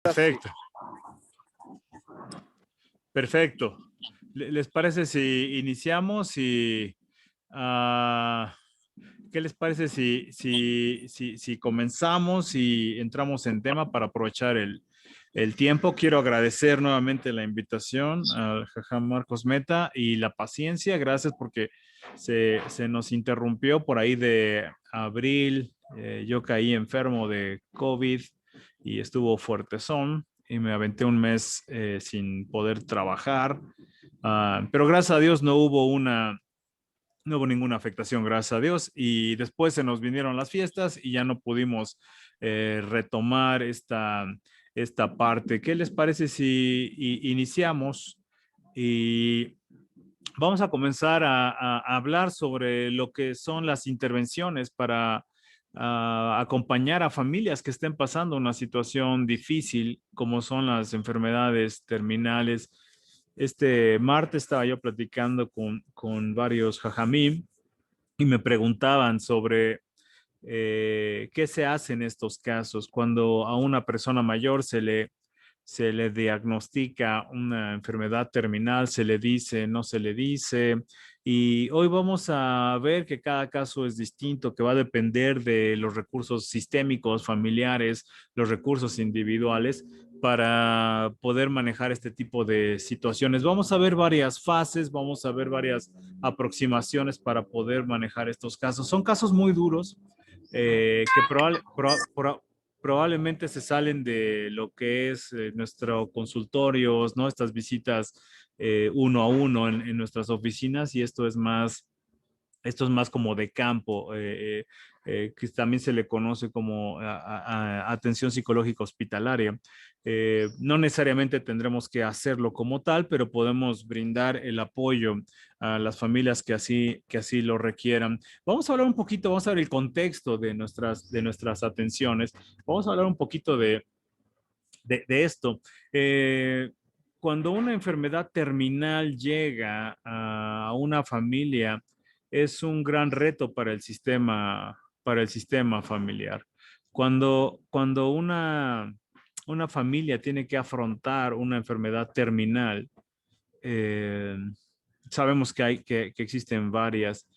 Perfecto, perfecto. ¿Les parece si iniciamos y qué les parece si comenzamos y entramos en tema para aprovechar el tiempo? Quiero agradecer nuevamente la invitación al Jajam Marcos Meta y la paciencia. Gracias porque se nos interrumpió por ahí de abril. Yo caí enfermo de COVID y estuvo fuertezón y me aventé un mes sin poder trabajar. Pero gracias a Dios no hubo ninguna afectación, gracias a Dios. Y después se nos vinieron las fiestas y ya no pudimos retomar esta parte. ¿Qué les parece si iniciamos? Y vamos a comenzar a hablar sobre lo que son las intervenciones para acompañar a familias que estén pasando una situación difícil, como son las enfermedades terminales. Este martes estaba yo platicando con varios jajamim y me preguntaban sobre qué se hace en estos casos cuando a una persona mayor se le diagnostica una enfermedad terminal, se le dice, no se le dice. Y hoy vamos a ver que cada caso es distinto, que va a depender de los recursos sistémicos, familiares, los recursos individuales para poder manejar este tipo de situaciones. Vamos a ver varias fases, vamos a ver varias aproximaciones para poder manejar estos casos. Son casos muy duros que probablemente se salen de lo que es nuestros consultorios, ¿no? Estas visitas uno a uno en nuestras oficinas y esto es más como de campo, que también se le conoce como atención psicológica hospitalaria. No necesariamente tendremos que hacerlo como tal, pero podemos brindar el apoyo a las familias que así lo requieran. Vamos a hablar un poquito, vamos a ver el contexto de nuestras atenciones. Vamos a hablar un poquito de esto. Cuando una enfermedad terminal llega a una familia, es un gran reto para el sistema familiar. Cuando una familia tiene que afrontar una enfermedad terminal, eh, sabemos que existen varias.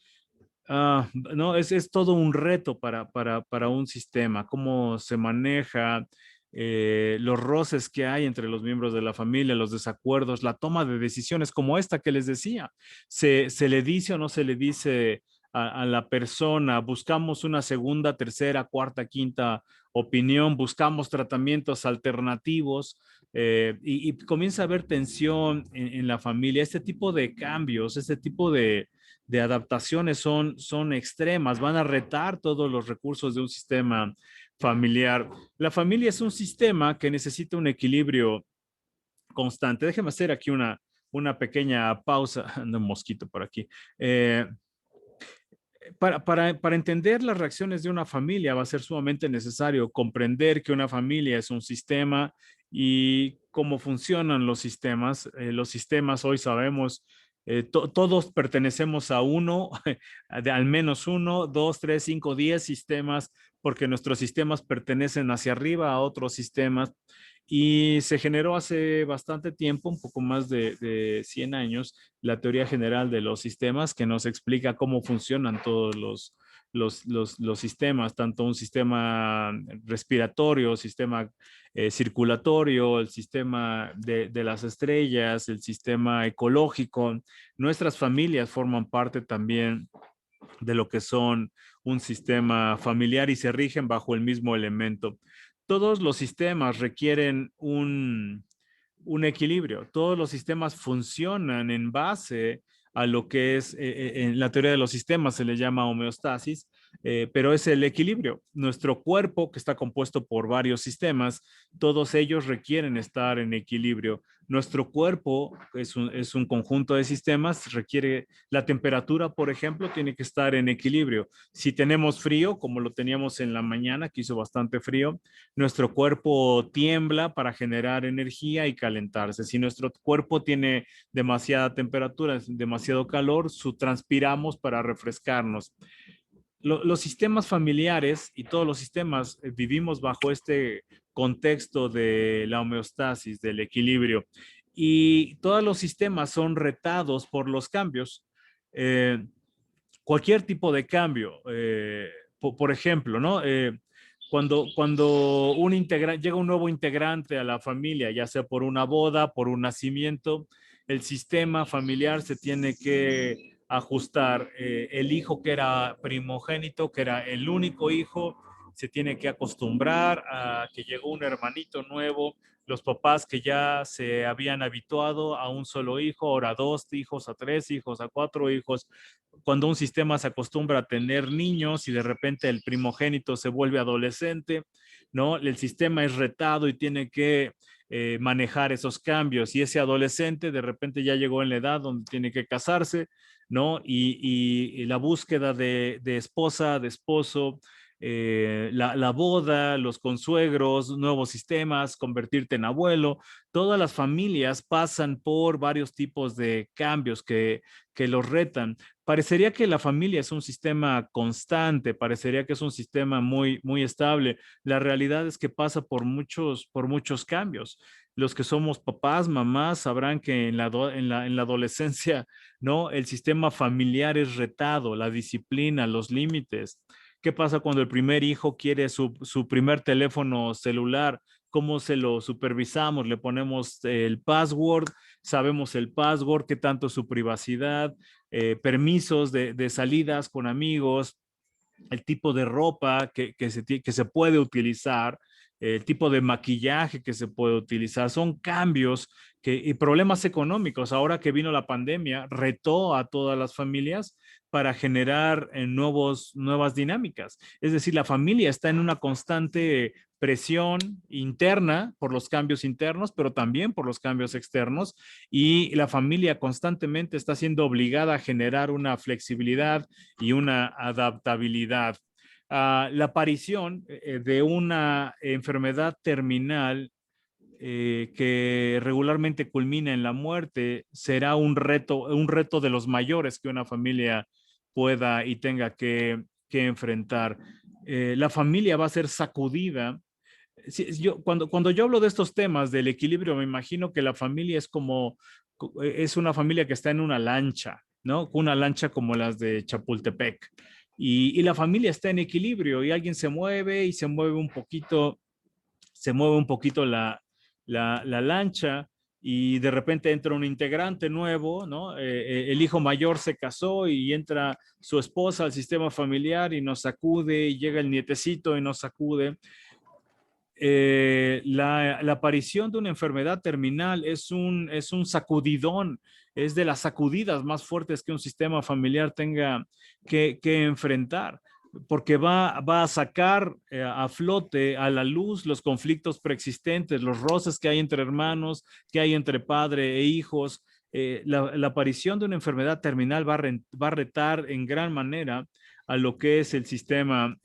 No, es todo un reto para un sistema, cómo se maneja, los roces que hay entre los miembros de la familia, los desacuerdos, la toma de decisiones como esta que les decía. Se le dice o no se le dice a la persona? Buscamos una segunda, tercera, cuarta, quinta opinión, buscamos tratamientos alternativos y comienza a haber tensión en la familia. Este tipo de cambios, este tipo de adaptaciones son extremas, van a retar todos los recursos de un sistema familiar. La familia es un sistema que necesita un equilibrio constante. Déjeme hacer aquí una pequeña pausa. Anda un mosquito por aquí. Para entender las reacciones de una familia va a ser sumamente necesario comprender que una familia es un sistema y cómo funcionan los sistemas. Los sistemas hoy sabemos, todos pertenecemos a uno, de al menos uno, dos, tres, cinco, 10 sistemas, porque nuestros sistemas pertenecen hacia arriba a otros sistemas. Y se generó hace bastante tiempo, un poco más de 100 años, la teoría general de los sistemas que nos explica cómo funcionan todos los sistemas, tanto un sistema respiratorio, sistema circulatorio, el sistema de las estrellas, el sistema ecológico. Nuestras familias forman parte también de lo que son un sistema familiar y se rigen bajo el mismo elemento. Todos los sistemas requieren un equilibrio. Todos los sistemas funcionan en base a lo que es, en la teoría de los sistemas se le llama homeostasis, pero es el equilibrio. Nuestro cuerpo, que está compuesto por varios sistemas, todos ellos requieren estar en equilibrio. Nuestro cuerpo es un conjunto de sistemas, requiere la temperatura, por ejemplo, tiene que estar en equilibrio. Si tenemos frío, como lo teníamos en la mañana, que hizo bastante frío, nuestro cuerpo tiembla para generar energía y calentarse. Si nuestro cuerpo tiene demasiada temperatura, demasiado calor, transpiramos para refrescarnos. los sistemas familiares y todos los sistemas vivimos bajo este contexto de la homeostasis, del equilibrio, y todos los sistemas son retados por los cambios. Eh, Cualquier tipo de cambio, por ejemplo, ¿no? Cuando llega un nuevo integrante a la familia, ya sea por una boda, por un nacimiento, el sistema familiar se tiene que ajustar. El hijo que era primogénito, que era el único hijo, se tiene que acostumbrar a que llegó un hermanito nuevo. Los papás que ya se habían habituado a un solo hijo, ahora a 2 hijos, a 3 hijos, a 4 hijos. Cuando un sistema se acostumbra a tener niños y de repente el primogénito se vuelve adolescente, ¿no? El sistema es retado y tiene que manejar esos cambios, y ese adolescente de repente ya llegó en la edad donde tiene que casarse, ¿no? Y la búsqueda de esposa, de esposo, la boda, los consuegros, nuevos sistemas, convertirte en abuelo, todas las familias pasan por varios tipos de cambios que los retan. Parecería que la familia es un sistema constante, parecería que es un sistema muy, muy estable. La realidad es que pasa por muchos cambios. Los que somos papás, mamás, sabrán que en la adolescencia, ¿no? El sistema familiar es retado, la disciplina, los límites. ¿Qué pasa cuando el primer hijo quiere su primer teléfono celular? ¿Cómo se lo supervisamos? Le ponemos el password, sabemos el password, qué tanto es su privacidad, permisos de salidas con amigos, el tipo de ropa que se puede utilizar, el tipo de maquillaje que se puede utilizar. Son cambios y problemas económicos. Ahora que vino la pandemia, retó a todas las familias para generar nuevas dinámicas. Es decir, la familia está en una constante presión interna por los cambios internos, pero también por los cambios externos, y la familia constantemente está siendo obligada a generar una flexibilidad y una adaptabilidad. La aparición de una enfermedad terminal que regularmente culmina en la muerte será un reto de los mayores que una familia pueda y tenga que enfrentar. La familia va a ser sacudida. Sí, cuando yo hablo de estos temas del equilibrio, me imagino que la familia es una familia que está en una lancha, ¿no? Una lancha como las de Chapultepec. Y la familia está en equilibrio y alguien se mueve y se mueve un poquito la lancha, y de repente entra un integrante nuevo, ¿no? El hijo mayor se casó y entra su esposa al sistema familiar y nos sacude, y llega el nietecito y nos sacude. La aparición de una enfermedad terminal es un sacudidón, es de las sacudidas más fuertes que un sistema familiar tenga que enfrentar, porque va a sacar a flote, a la luz, los conflictos preexistentes, los roces que hay entre hermanos, que hay entre padre e hijos. La aparición de una enfermedad terminal va a retar en gran manera a lo que es el sistema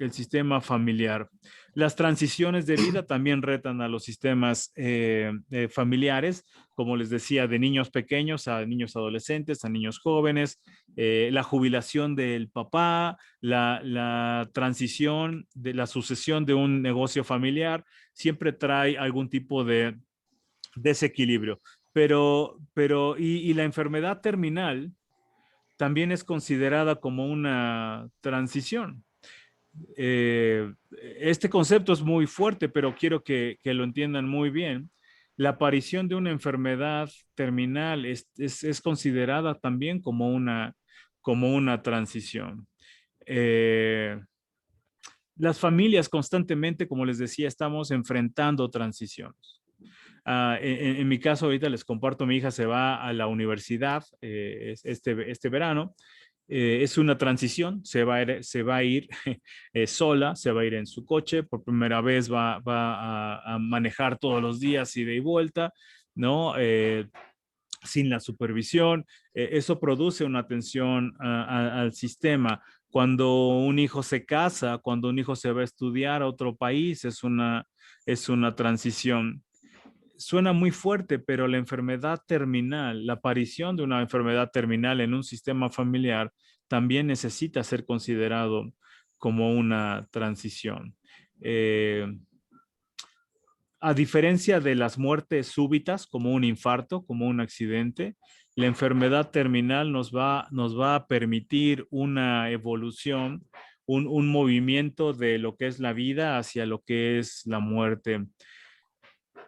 familiar. Las transiciones de vida también retan a los sistemas familiares, como les decía, de niños pequeños a niños adolescentes, a niños jóvenes, la jubilación del papá, la transición de la sucesión de un negocio familiar, siempre trae algún tipo de desequilibrio. Y la enfermedad terminal también es considerada como una transición. eh, este concepto es muy fuerte, pero quiero que lo entiendan muy bien. La aparición de una enfermedad terminal es considerada también como una transición. Eh, las familias constantemente, como les decía, estamos enfrentando transiciones. En mi caso, ahorita les comparto, mi hija se va a la universidad este verano. Es una transición, se va a ir sola, se va a ir en su coche, por primera vez va a manejar todos los días ida y vuelta, ¿no? Sin la supervisión. Eso produce una tensión al sistema. Cuando un hijo se casa, cuando un hijo se va a estudiar a otro país, es una transición. Suena muy fuerte, pero la enfermedad terminal, la aparición de una enfermedad terminal en un sistema familiar también necesita ser considerado como una transición. A diferencia de las muertes súbitas, como un infarto, como un accidente, la enfermedad terminal nos va a permitir una evolución, un movimiento de lo que es la vida hacia lo que es la muerte.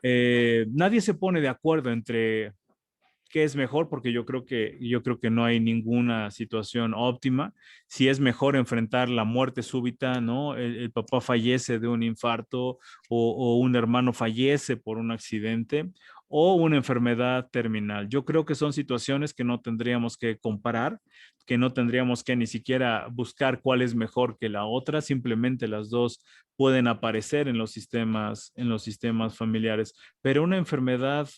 Nadie se pone de acuerdo entre qué es mejor, porque yo creo que no hay ninguna situación óptima. Si es mejor enfrentar la muerte súbita, ¿no? El papá fallece de un infarto o un hermano fallece por un accidente o una enfermedad terminal. Yo creo que son situaciones que no tendríamos que comparar, que no tendríamos que ni siquiera buscar cuál es mejor que la otra, simplemente las dos pueden aparecer en los sistemas familiares, pero una enfermedad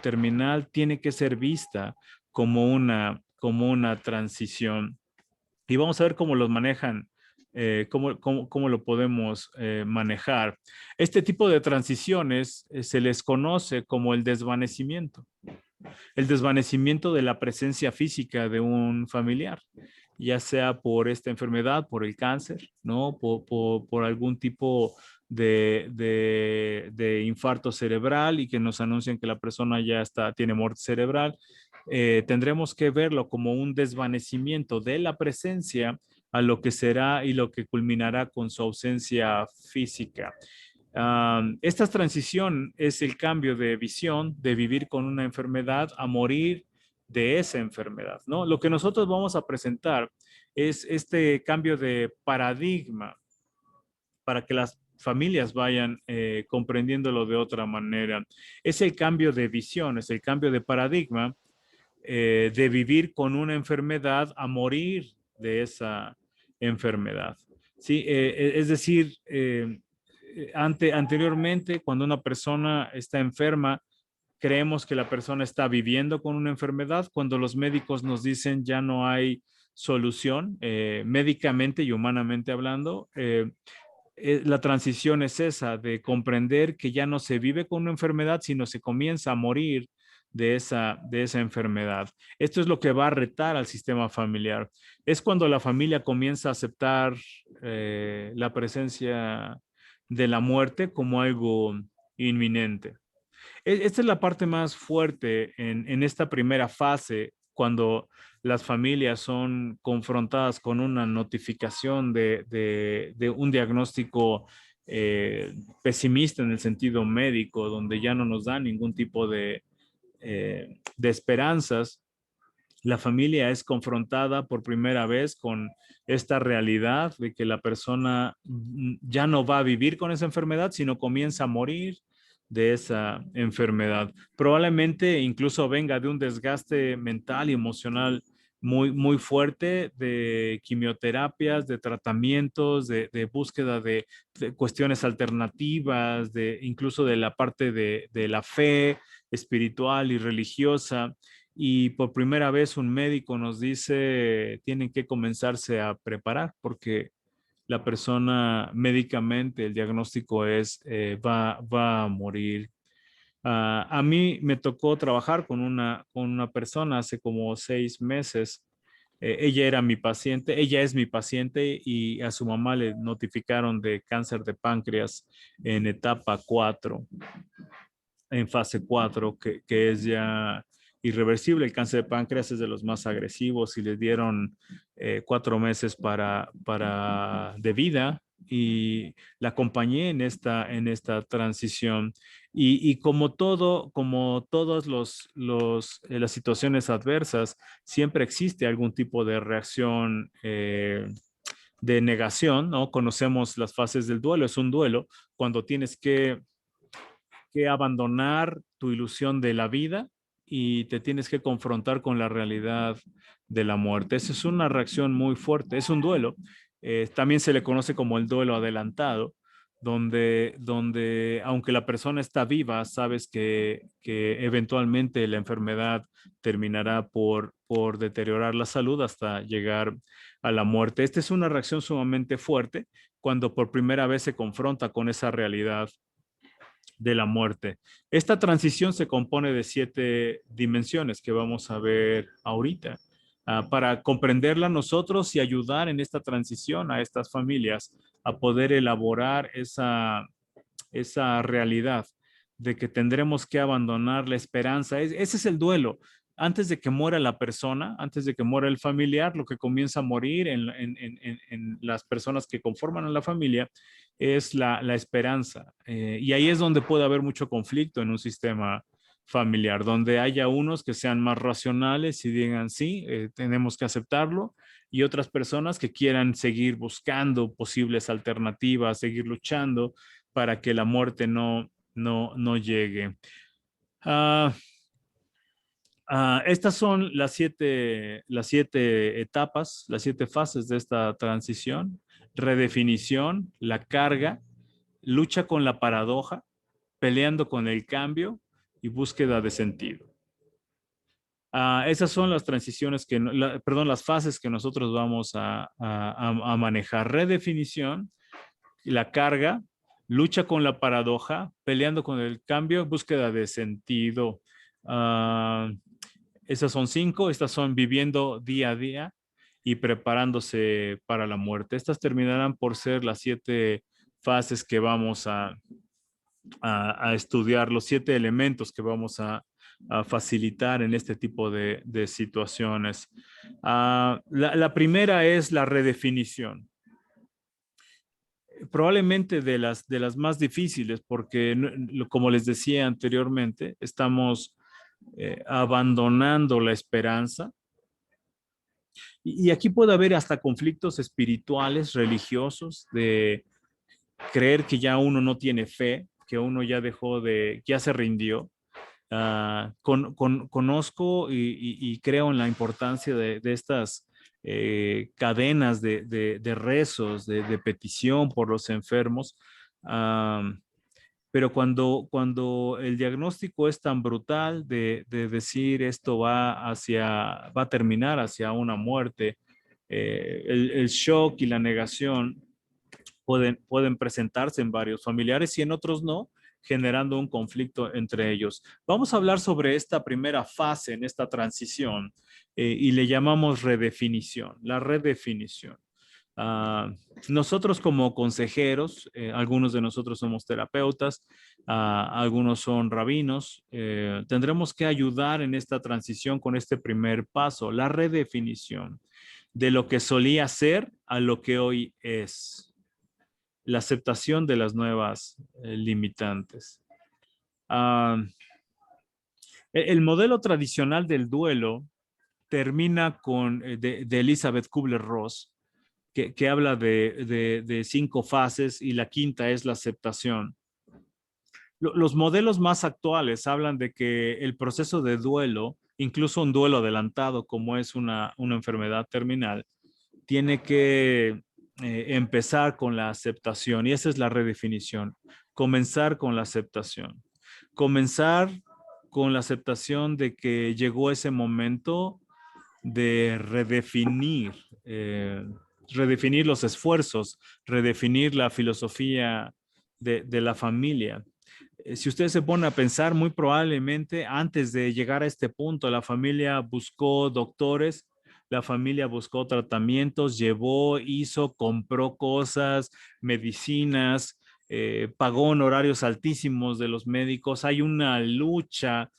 terminal tiene que ser vista como una transición. Y vamos a ver cómo los manejan, cómo lo podemos manejar. Este tipo de transiciones se les conoce como el desvanecimiento de la presencia física de un familiar, ya sea por esta enfermedad, por el cáncer, ¿no? Por algún tipo de infarto cerebral y que nos anuncian que la persona ya tiene muerte cerebral. Tendremos que verlo como un desvanecimiento de la presencia a lo que será y lo que culminará con su ausencia física. Esta transición es el cambio de visión, de vivir con una enfermedad a morir de esa enfermedad, ¿no? Lo que nosotros vamos a presentar es este cambio de paradigma para que las familias vayan comprendiéndolo de otra manera. Es el cambio de visión, es el cambio de paradigma de vivir con una enfermedad a morir de esa enfermedad. Sí, es decir, anteriormente, cuando una persona está enferma, creemos que la persona está viviendo con una enfermedad. Cuando los médicos nos dicen ya no hay solución, médicamente y humanamente hablando, la transición es esa, de comprender que ya no se vive con una enfermedad, sino se comienza a morir de esa enfermedad. Esto es lo que va a retar al sistema familiar. Es cuando la familia comienza a aceptar la presencia de la muerte como algo inminente. Esta es la parte más fuerte en esta primera fase, cuando las familias son confrontadas con una notificación de un diagnóstico pesimista en el sentido médico, donde ya no nos da ningún tipo de esperanzas. La familia es confrontada por primera vez con esta realidad de que la persona ya no va a vivir con esa enfermedad, sino comienza a morir de esa enfermedad. Probablemente incluso venga de un desgaste mental y emocional muy fuerte, de quimioterapias, de tratamientos, de búsqueda de cuestiones alternativas, incluso de la parte de la fe espiritual y religiosa. Y por primera vez un médico nos dice, tienen que comenzarse a preparar porque la persona médicamente, el diagnóstico es, va a morir. A mí me tocó trabajar con una persona hace como 6 meses. Ella era mi paciente, ella es mi paciente y a su mamá le notificaron de cáncer de páncreas en etapa 4, en fase 4, que es ya irreversible. El cáncer de páncreas es de los más agresivos y le dieron 4 meses de vida y la acompañé en esta transición. Y como todas las situaciones adversas, siempre existe algún tipo de reacción de negación, ¿no? Conocemos las fases del duelo, es un duelo cuando tienes que abandonar tu ilusión de la vida y te tienes que confrontar con la realidad de la muerte. Esa es una reacción muy fuerte, es un duelo. También se le conoce como el duelo adelantado, donde aunque la persona está viva, sabes que eventualmente la enfermedad terminará por deteriorar la salud hasta llegar a la muerte. Esta es una reacción sumamente fuerte cuando por primera vez se confronta con esa realidad de la muerte. Esta transición se compone de 7 dimensiones que vamos a ver ahorita. para comprenderla nosotros y ayudar en esta transición a estas familias a poder elaborar esa realidad de que tendremos que abandonar la esperanza. Ese es el duelo. Antes de que muera la persona, antes de que muera el familiar, lo que comienza a morir en las personas que conforman a la familia es la esperanza. Y ahí es donde puede haber mucho conflicto en un sistema familiar, donde haya unos que sean más racionales y digan, sí, tenemos que aceptarlo, y otras personas que quieran seguir buscando posibles alternativas, seguir luchando para que la muerte no llegue. Uh, Estas son las siete etapas, las 7 fases de esta transición: redefinición, la carga, lucha con la paradoja, peleando con el cambio y búsqueda de sentido. Esas son las transiciones perdón, las fases que nosotros vamos a manejar: redefinición, la carga, lucha con la paradoja, peleando con el cambio, búsqueda de sentido. Esas son 5, estas son viviendo día a día y preparándose para la muerte. Estas terminarán por ser las 7 fases que vamos a estudiar, los 7 elementos que vamos a facilitar en este tipo de situaciones. La primera es la redefinición. Probablemente de las más difíciles, porque como les decía anteriormente, estamos abandonando la esperanza. Y aquí puede haber hasta conflictos espirituales, religiosos, de creer que ya uno no tiene fe, que uno ya ya se rindió. Conozco y creo en la importancia de estas cadenas de rezos, de petición por los enfermos. Pero cuando el diagnóstico es tan brutal de decir esto va a terminar hacia una muerte, el shock y la negación pueden presentarse en varios familiares y en otros no, generando un conflicto entre ellos. Vamos a hablar sobre esta primera fase en esta transición y le llamamos redefinición, la redefinición. Nosotros como consejeros, algunos de nosotros somos terapeutas, algunos son rabinos, tendremos que ayudar en esta transición con este primer paso, la redefinición de lo que solía ser a lo que hoy es, la aceptación de las nuevas limitantes. El modelo tradicional del duelo termina con de Elizabeth Kubler-Ross, que habla de 5 fases y la quinta es la aceptación. Los modelos más actuales hablan de que el proceso de duelo, incluso un duelo adelantado como es una enfermedad terminal, tiene que empezar con la aceptación, y esa es la redefinición. Comenzar con la aceptación. Comenzar con la aceptación de que llegó ese momento de redefinir los esfuerzos, redefinir la filosofía de la familia. Si usted se pone a pensar, muy probablemente antes de llegar a este punto, la familia buscó doctores, la familia buscó tratamientos, llevó, hizo, compró cosas, medicinas, pagó honorarios altísimos de los médicos. Hay una lucha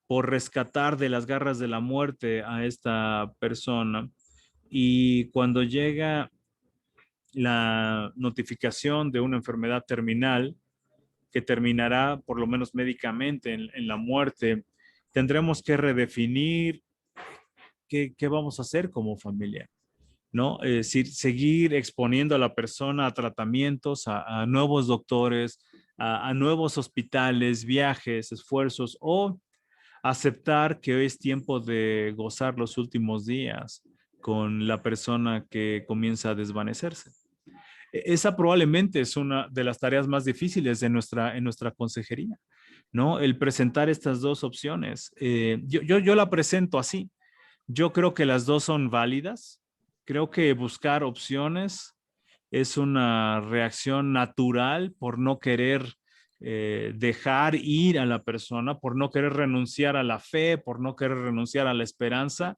por rescatar de las garras de la muerte a esta persona. Y cuando llega la notificación de una enfermedad terminal, que terminará por lo menos médicamente en la muerte, tendremos que redefinir qué vamos a hacer como familia, ¿no? Es decir, seguir exponiendo a la persona a tratamientos, a nuevos doctores, a nuevos hospitales, viajes, esfuerzos, o aceptar que hoy es tiempo de gozar los últimos días con la persona que comienza a desvanecerse. Esa probablemente es una de las tareas más difíciles en nuestra consejería, ¿no? El presentar estas dos opciones. Yo la presento así. Yo creo que las dos son válidas. Creo que buscar opciones es una reacción natural por no querer dejar ir a la persona, por no querer renunciar a la fe, por no querer renunciar a la esperanza.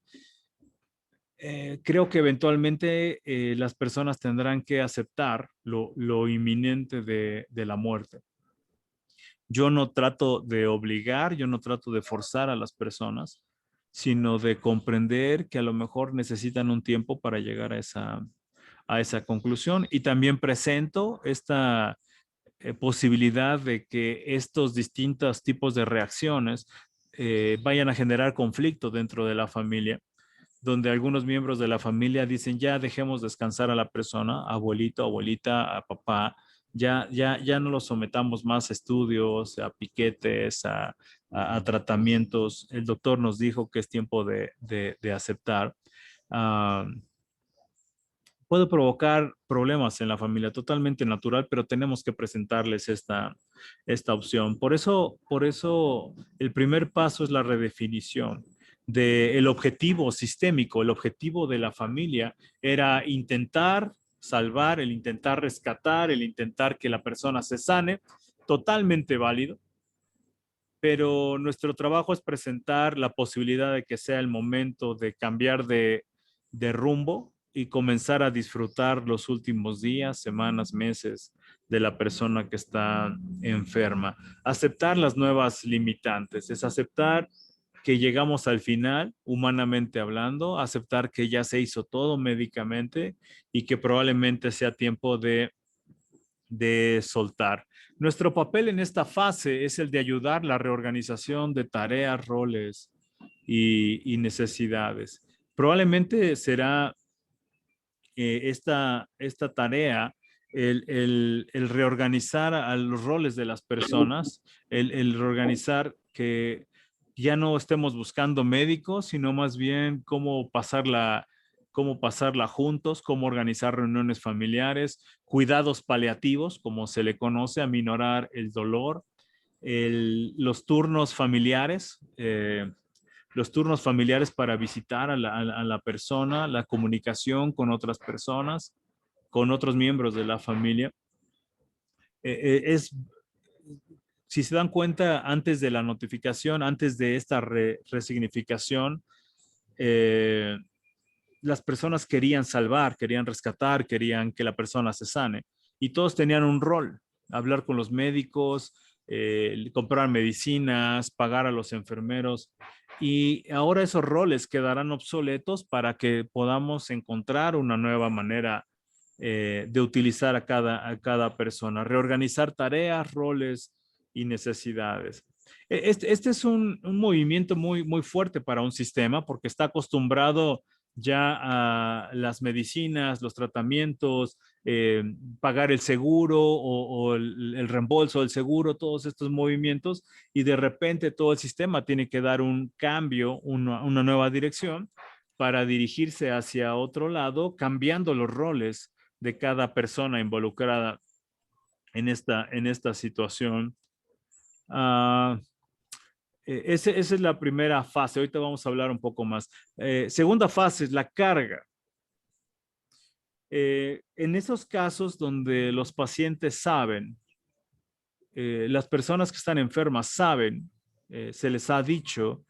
creo que eventualmente las personas tendrán que aceptar lo inminente de la muerte. Yo no trato de obligar, yo no trato de forzar a las personas, sino de comprender que a lo mejor necesitan un tiempo para llegar a esa conclusión. Y también presento esta posibilidad de que estos distintos tipos de reacciones vayan a generar conflicto dentro de la familia, donde algunos miembros de la familia dicen, ya dejemos descansar a la persona, abuelito, abuelita, a papá, ya no lo sometamos más a estudios, a piquetes, a tratamientos. El doctor nos dijo que es tiempo de aceptar. Uh, Puede provocar problemas en la familia, totalmente natural, pero tenemos que presentarles esta opción. Por eso el primer paso es la redefinición del objetivo sistémico. El objetivo de la familia era intentar salvar, el intentar rescatar, el intentar que la persona se sane, totalmente válido, pero nuestro trabajo es presentar la posibilidad de que sea el momento de cambiar de rumbo y comenzar a disfrutar los últimos días, semanas, meses de la persona que está enferma. Aceptar las nuevas limitantes, es aceptar que llegamos al final, humanamente hablando, aceptar que ya se hizo todo médicamente y que probablemente sea tiempo de soltar. Nuestro papel en esta fase es el de ayudar la reorganización de tareas, roles y necesidades. Probablemente será esta tarea el reorganizar a los roles de las personas, el reorganizar que ya no estemos buscando médicos, sino más bien cómo pasarla juntos, cómo organizar reuniones familiares, cuidados paliativos, como se le conoce, aminorar el dolor, los turnos familiares, los turnos familiares para visitar a la persona, la comunicación con otras personas, con otros miembros de la familia. Es, si se dan cuenta, antes de la notificación, antes de esta resignificación, eh, las personas querían salvar, querían rescatar, querían que la persona se sane. Y todos tenían un rol, hablar con los médicos, comprar medicinas, pagar a los enfermeros. Y ahora esos roles quedarán obsoletos para que podamos encontrar una nueva manera de utilizar a cada persona, reorganizar tareas, roles y necesidades. Este es un movimiento muy fuerte para un sistema porque está acostumbrado ya a las medicinas, los tratamientos, pagar el seguro o el reembolso del seguro, todos estos movimientos, y de repente todo el sistema tiene que dar un cambio, una nueva dirección para dirigirse hacia otro lado, cambiando los roles de cada persona involucrada en esta situación. Uh, esa es la primera fase. Ahorita vamos a hablar un poco más. Segunda fase es la carga. En esos casos donde los pacientes saben, las personas que están enfermas saben, se les ha dicho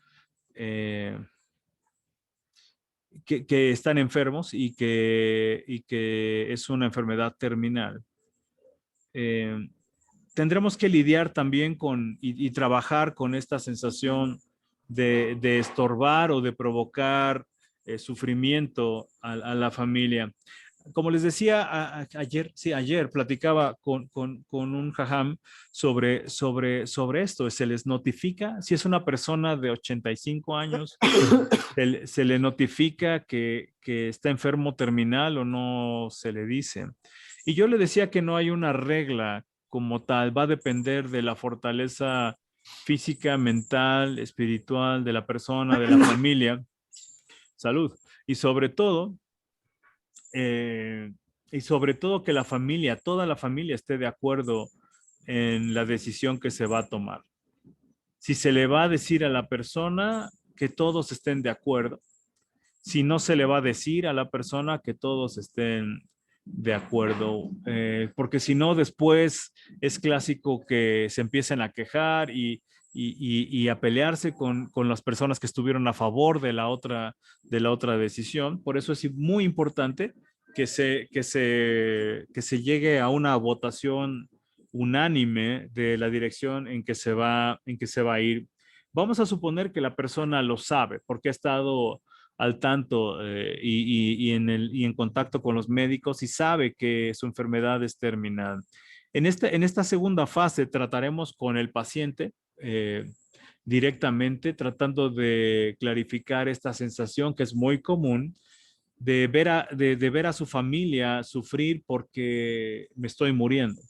que están enfermos y que es una enfermedad terminal. Tendremos que lidiar también y trabajar con esta sensación de estorbar o de provocar sufrimiento a la familia. Como les decía ayer platicaba con un jajam sobre esto. Se les notifica, si es una persona de 85 años, se le notifica que está enfermo terminal o no se le dice. Y yo le decía que no hay una regla como tal, va a depender de la fortaleza física, mental, espiritual de la persona, de la familia, salud. Y sobre todo, eh, que la familia, toda la familia esté de acuerdo en la decisión que se va a tomar. Si se le va a decir a la persona, que todos estén de acuerdo. Si no se le va a decir a la persona, que todos estén de acuerdo, porque si no, después es clásico que se empiecen a quejar y y a pelearse con las personas que estuvieron a favor de la otra decisión. Por eso es muy importante que se llegue a una votación unánime de la dirección en que se va a ir. Vamos a suponer que la persona lo sabe porque ha estado al tanto y en contacto con los médicos y sabe que su enfermedad es terminal. En esta segunda fase trataremos con el paciente directamente, tratando de clarificar esta sensación que es muy común de ver a su familia sufrir porque me estoy muriendo.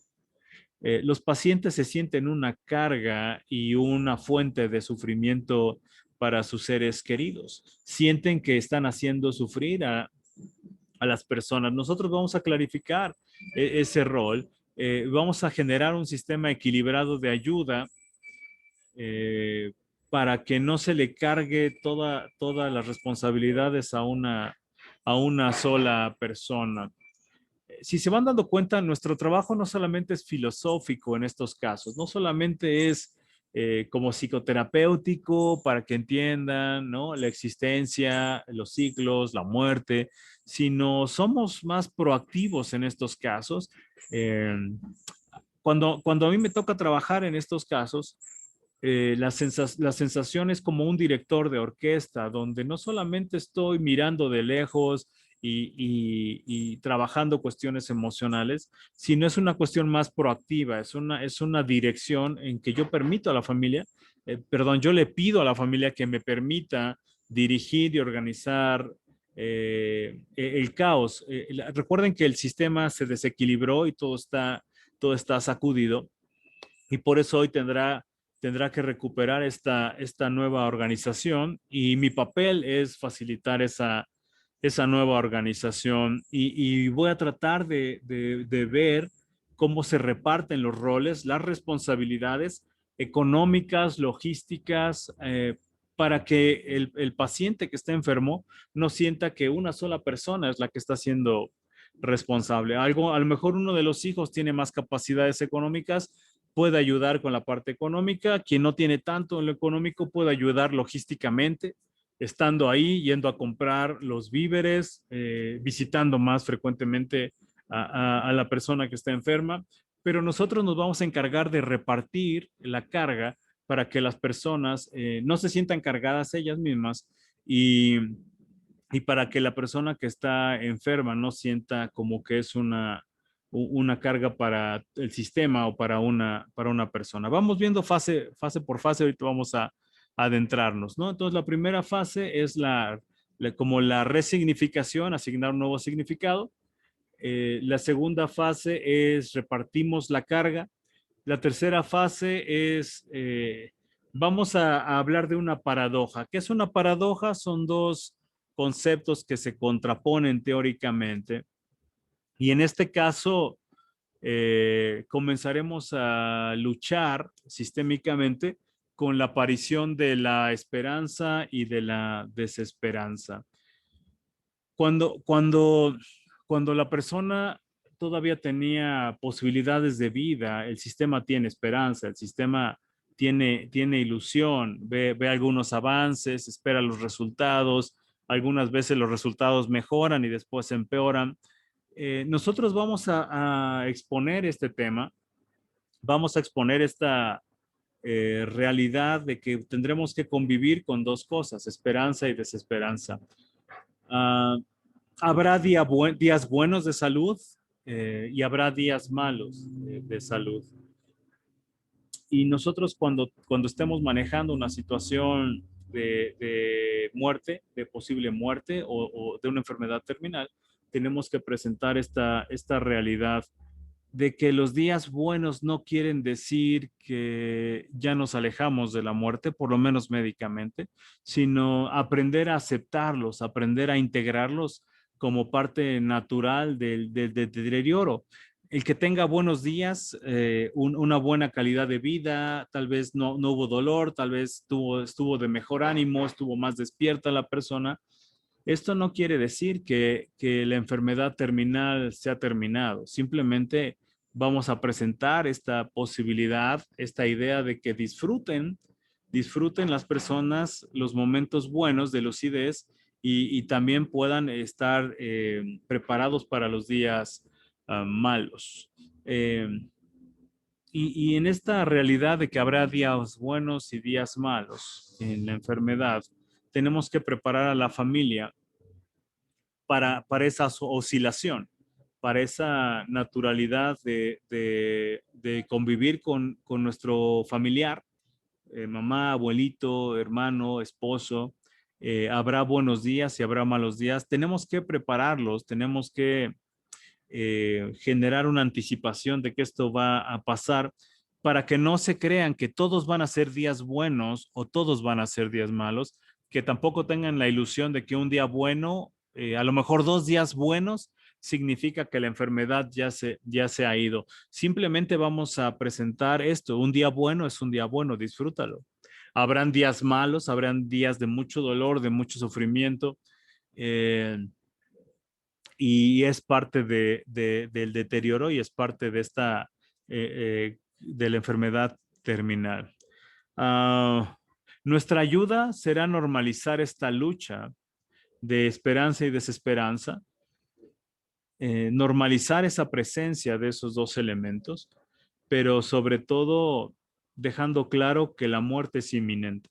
Los pacientes se sienten una carga y una fuente de sufrimiento para sus seres queridos. Sienten que están haciendo sufrir a las personas. Nosotros vamos a clarificar ese rol. Vamos a generar un sistema equilibrado de ayuda eh, para que no se le cargue todas las responsabilidades a una sola persona. Si se van dando cuenta, nuestro trabajo no solamente es filosófico en estos casos, no solamente es como psicoterapéutico para que entiendan, ¿no?, la existencia, los ciclos, la muerte, sino somos más proactivos en estos casos. Eh, cuando a mí me toca trabajar en estos casos, la sensación es como un director de orquesta, donde no solamente estoy mirando de lejos y trabajando cuestiones emocionales, sino es una cuestión más proactiva, es una dirección en que yo permito a la familia, perdón, yo le pido a la familia que me permita dirigir y organizar el caos. Recuerden que el sistema se desequilibró y todo está sacudido y por eso hoy tendrá que recuperar esta nueva organización y mi papel es facilitar esa nueva organización y voy a tratar de ver cómo se reparten los roles, las responsabilidades económicas, logísticas, para que el paciente que está enfermo no sienta que una sola persona es la que está siendo responsable. A lo mejor uno de los hijos tiene más capacidades económicas, puede ayudar con la parte económica. Quien no tiene tanto en lo económico puede ayudar logísticamente, estando ahí, yendo a comprar los víveres, visitando más frecuentemente a la persona que está enferma. Pero nosotros nos vamos a encargar de repartir la carga para que las personas no se sientan cargadas ellas mismas y, y para que la persona que está enferma no sienta como que es una carga para el sistema o para una persona. Vamos viendo fase por fase, ahorita vamos a adentrarnos, ¿no? Entonces, la primera fase es como la resignificación, asignar un nuevo significado. La segunda fase es repartimos la carga. La tercera fase es, vamos a hablar de una paradoja. ¿Qué es una paradoja? Son dos conceptos que se contraponen teóricamente. Y en este caso, comenzaremos a luchar sistémicamente con la aparición de la esperanza y de la desesperanza. Cuando, cuando la persona todavía tenía posibilidades de vida, el sistema tiene esperanza, el sistema tiene ilusión, ve algunos avances, espera los resultados, algunas veces los resultados mejoran y después empeoran. Nosotros vamos a exponer este tema, vamos a exponer esta realidad de que tendremos que convivir con dos cosas, esperanza y desesperanza. Uh, Habrá días buenos de salud y habrá días malos de salud. Y nosotros cuando estemos manejando una situación de muerte, de posible muerte o de una enfermedad terminal, tenemos que presentar esta realidad de que los días buenos no quieren decir que ya nos alejamos de la muerte, por lo menos médicamente, sino aprender a aceptarlos, aprender a integrarlos como parte natural del deterioro. El que tenga buenos días, una buena calidad de vida, tal vez no hubo dolor, tal vez estuvo de mejor ánimo, estuvo más despierta la persona. Esto no quiere decir que la enfermedad terminal se ha terminado. Simplemente vamos a presentar esta posibilidad, esta idea de que disfruten disfruten las personas los momentos buenos de lucidez y también puedan estar preparados para los días malos. Eh, y en esta realidad de que habrá días buenos y días malos en la enfermedad, tenemos que preparar a la familia para esa oscilación, para esa naturalidad de convivir con nuestro familiar, mamá, abuelito, hermano, esposo. Habrá buenos días y habrá malos días. Tenemos que prepararlos, tenemos que generar una anticipación de que esto va a pasar para que no se crean que todos van a ser días buenos o todos van a ser días malos, que tampoco tengan la ilusión de que un día bueno, a lo mejor 2 días buenos, significa que la enfermedad ya se ha ido. Simplemente vamos a presentar esto. Un día bueno es un día bueno, disfrútalo. Habrán días malos, habrán días de mucho dolor, de mucho sufrimiento. Y es parte del deterioro y es parte de de la enfermedad terminal. Nuestra ayuda será normalizar esta lucha de esperanza y desesperanza, normalizar esa presencia de esos dos elementos, pero sobre todo dejando claro que la muerte es inminente.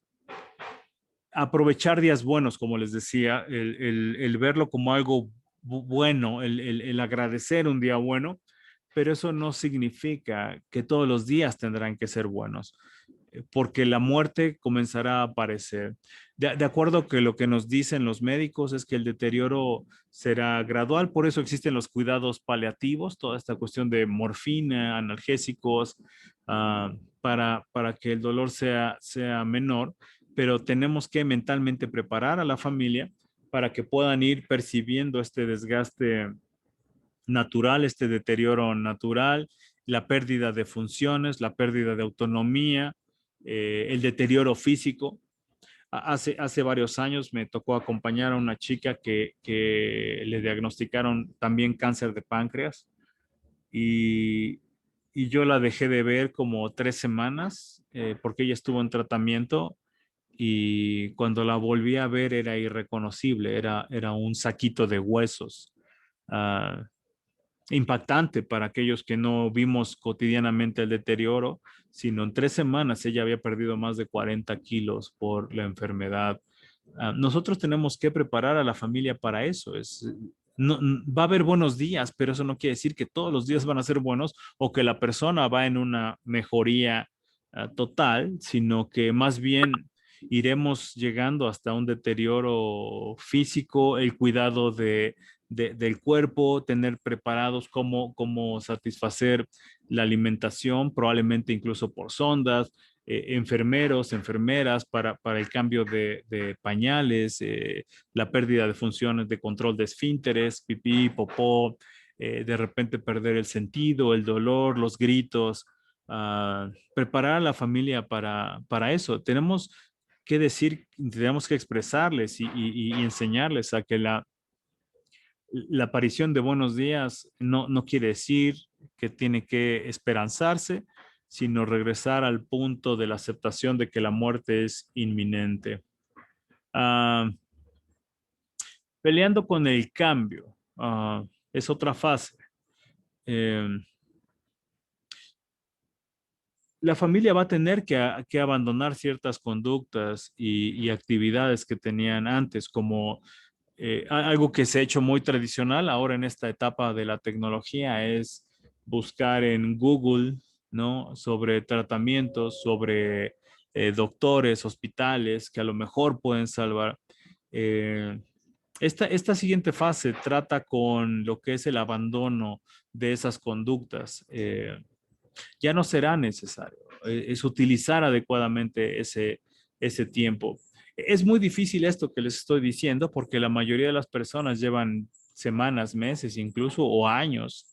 Aprovechar días buenos, como les decía, el verlo como algo bueno, el agradecer un día bueno, pero eso no significa que todos los días tendrán que ser buenos, porque la muerte comenzará a aparecer. De acuerdo que lo que nos dicen los médicos es que el deterioro será gradual, por eso existen los cuidados paliativos, toda esta cuestión de morfina, analgésicos, para que el dolor sea menor, pero tenemos que mentalmente preparar a la familia para que puedan ir percibiendo este desgaste natural, este deterioro natural, la pérdida de funciones, la pérdida de autonomía, el deterioro físico. Hace varios años me tocó acompañar a una chica que le diagnosticaron también cáncer de páncreas y, y yo la dejé de ver como 3 semanas porque ella estuvo en tratamiento y cuando la volví a ver era irreconocible, era un saquito de huesos. Uh, Impactante para aquellos que no vimos cotidianamente el deterioro, sino en 3 semanas ella había perdido más de 40 kilos por la enfermedad. Nosotros tenemos que preparar a la familia para eso. No, va a haber buenos días, pero eso no quiere decir que todos los días van a ser buenos o que la persona va en una mejoría total, sino que más bien iremos llegando hasta un deterioro físico, el cuidado del cuerpo, tener preparados cómo satisfacer la alimentación, probablemente incluso por sondas, enfermeros, enfermeras para el cambio de pañales, la pérdida de funciones de control de esfínteres, pipí, popó, de repente perder el sentido, el dolor, los gritos. Preparar a la familia para eso. Tenemos que decir, tenemos que expresarles y enseñarles a que la aparición de buenos días no quiere decir que tiene que esperanzarse, sino regresar al punto de la aceptación de que la muerte es inminente. Ah, Peleando con el cambio, es otra fase. Eh, la familia va a tener que abandonar ciertas conductas y actividades que tenían antes, como algo que se ha hecho muy tradicional ahora en esta etapa de la tecnología es buscar en Google, ¿no? Sobre tratamientos, sobre doctores, hospitales que a lo mejor pueden salvar. Eh, esta siguiente fase trata con lo que es el abandono de esas conductas. Ya no será necesario. Es utilizar adecuadamente ese tiempo. Es muy difícil esto que les estoy diciendo porque la mayoría de las personas llevan semanas, meses incluso o años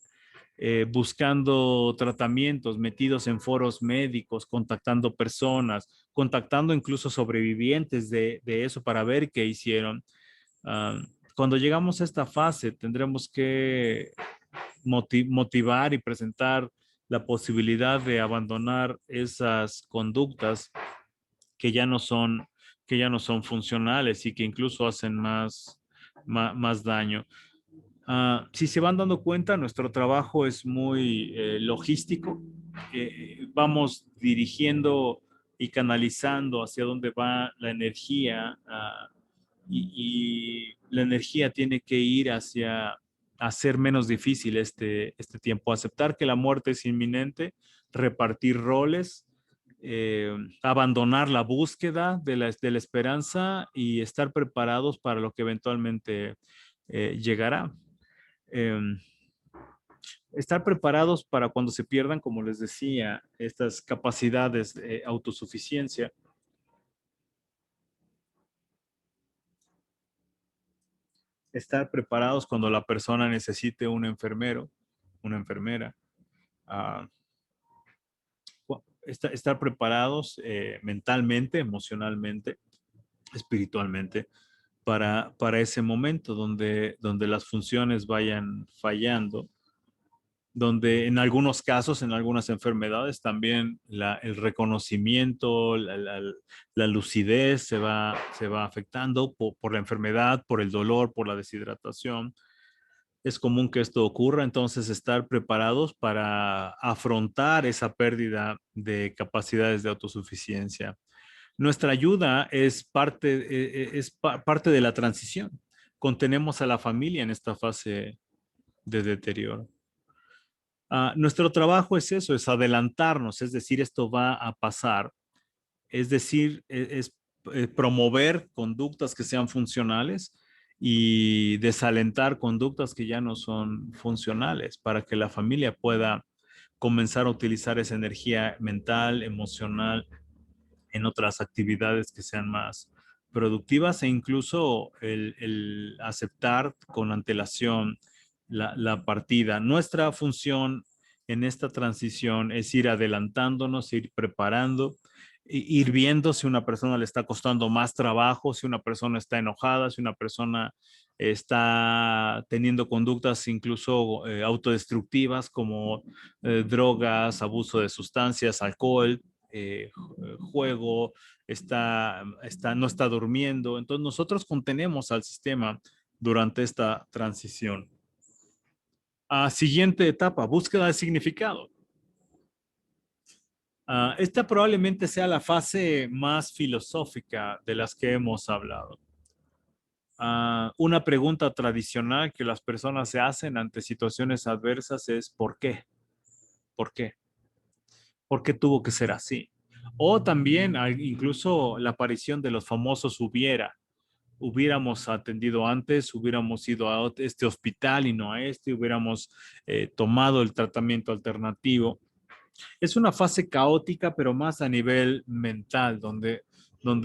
buscando tratamientos, metidos en foros médicos, contactando personas, contactando incluso sobrevivientes de eso para ver qué hicieron. Uh, Cuando llegamos a esta fase, tendremos que motivar y presentar la posibilidad de abandonar esas conductas que ya no son, que ya no son funcionales y que incluso hacen más daño. Si se van dando cuenta, nuestro trabajo es muy logístico. Vamos dirigiendo y canalizando hacia dónde va la energía y la energía tiene que ir hacia hacer menos difícil este tiempo, aceptar que la muerte es inminente, repartir roles, abandonar la búsqueda de la esperanza y estar preparados para lo que eventualmente llegará. Eh, Estar preparados para cuando se pierdan, como les decía, estas capacidades de autosuficiencia. Estar preparados cuando la persona necesite un enfermero, una enfermera. Uh, estar preparados mentalmente, emocionalmente, espiritualmente para ese momento donde las funciones vayan fallando, donde en algunos casos, en algunas enfermedades, también el reconocimiento, la lucidez se va afectando por la enfermedad, por el dolor, por la deshidratación. Es común que esto ocurra, entonces estar preparados para afrontar esa pérdida de capacidades de autosuficiencia. Nuestra ayuda parte de la transición. Contenemos a la familia en esta fase de deterioro. Nuestro trabajo es eso, es adelantarnos, es decir, esto va a pasar, es decir, promover conductas que sean funcionales y desalentar conductas que ya no son funcionales para que la familia pueda comenzar a utilizar esa energía mental, emocional en otras actividades que sean más productivas e incluso el aceptar con antelación la partida. Nuestra función en esta transición es ir adelantándonos, ir preparando, ir viendo si una persona le está costando más trabajo, si una persona está enojada, si una persona está teniendo conductas incluso autodestructivas como drogas, abuso de sustancias, alcohol, juego, no está durmiendo. Entonces nosotros contenemos al sistema durante esta transición. Siguiente etapa, búsqueda de significado. Esta probablemente sea la fase más filosófica de las que hemos hablado. Una pregunta tradicional que las personas se hacen ante situaciones adversas es ¿por qué? ¿Por qué? ¿Por qué tuvo que ser así? O también incluso la aparición de los famosos hubiéramos atendido antes, hubiéramos ido a este hospital y no a este, hubiéramos tomado el tratamiento alternativo. Es una fase caótica, pero más a nivel mental, donde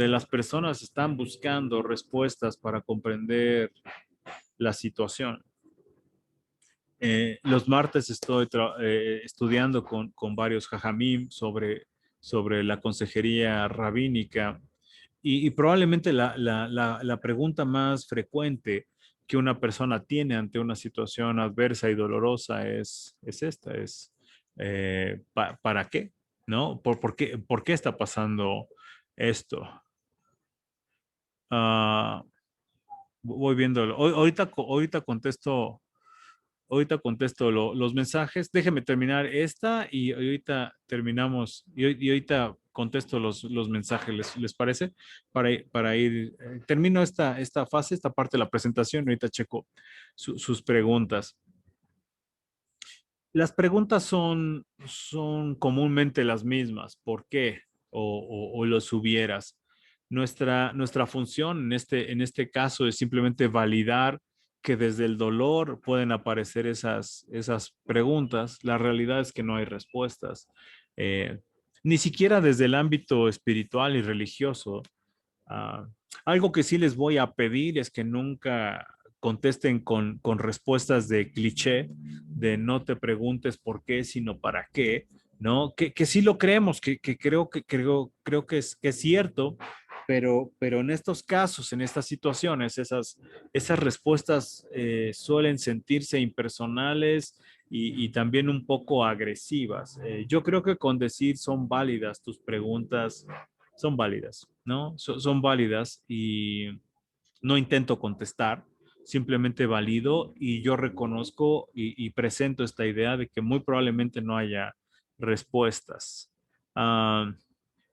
las personas están buscando respuestas para comprender la situación. Los martes estoy estudiando con varios jajamim sobre la consejería rabínica y probablemente la pregunta más frecuente que una persona tiene ante una situación adversa y dolorosa es esta, ¿para qué? ¿No? ¿Por qué está pasando esto? Uh, Voy viendo, ahorita contesto los mensajes. Déjeme terminar esta y ahorita terminamos y ahorita contesto los mensajes, ¿les parece? Para ir, termino esta fase, esta parte de la presentación, ahorita checo sus preguntas. Las preguntas son comúnmente las mismas. ¿Por qué? O los hubieras. Nuestra función en este caso es simplemente validar que desde el dolor pueden aparecer esas preguntas. La realidad es que no hay respuestas. Eh, Ni siquiera desde el ámbito espiritual y religioso. Ah, Algo que sí les voy a pedir es que nunca contesten con respuestas de cliché, de no te preguntes por qué, sino para qué, ¿no? Que sí lo creemos, creo que es cierto, pero en estos casos, en estas situaciones, esas respuestas suelen sentirse impersonales y también un poco agresivas. Yo creo que con decir son válidas tus preguntas son válidas, ¿no? Son válidas y no intento contestar, simplemente valido y yo reconozco y presento esta idea de que muy probablemente no haya respuestas. Ah,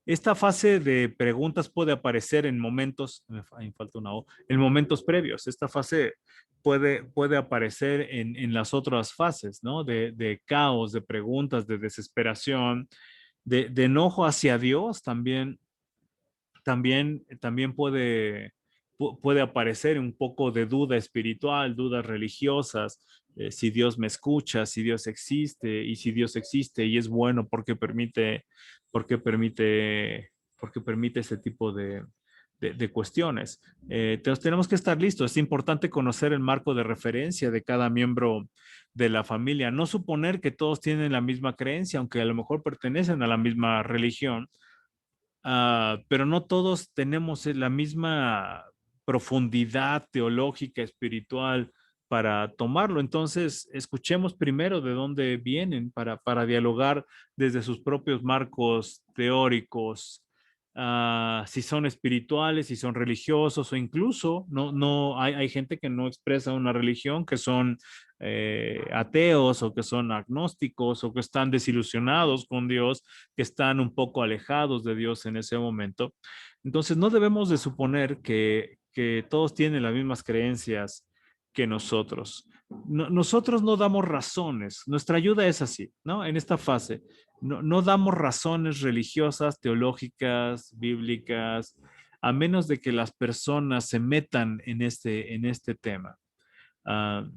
esta fase de preguntas puede aparecer en momentos, me falta una O, en momentos previos. Esta fase puede aparecer en las otras fases, ¿no? De caos, de preguntas, de desesperación, de enojo hacia Dios también, también puede aparecer un poco de duda espiritual, dudas religiosas, si Dios me escucha, si Dios existe, y si Dios existe y es bueno, por qué permite, por qué permite ese tipo de cuestiones? Entonces tenemos que estar listos. Es importante conocer el marco de referencia de cada miembro de la familia. No suponer que todos tienen la misma creencia, aunque a lo mejor pertenecen a la misma religión, pero no todos tenemos la misma profundidad teológica, espiritual para tomarlo. Entonces, escuchemos primero de dónde vienen para dialogar desde sus propios marcos teóricos, si son espirituales, si son religiosos o incluso hay gente que no expresa una religión, que son ateos o que son agnósticos o que están desilusionados con Dios, que están un poco alejados de Dios en ese momento. Entonces, no debemos de suponer que todos tienen las mismas creencias que nosotros. Nosotros no damos razones, nuestra ayuda es así, ¿no? En esta fase, no damos razones religiosas, teológicas, bíblicas, a menos de que las personas se metan en este tema. Uh,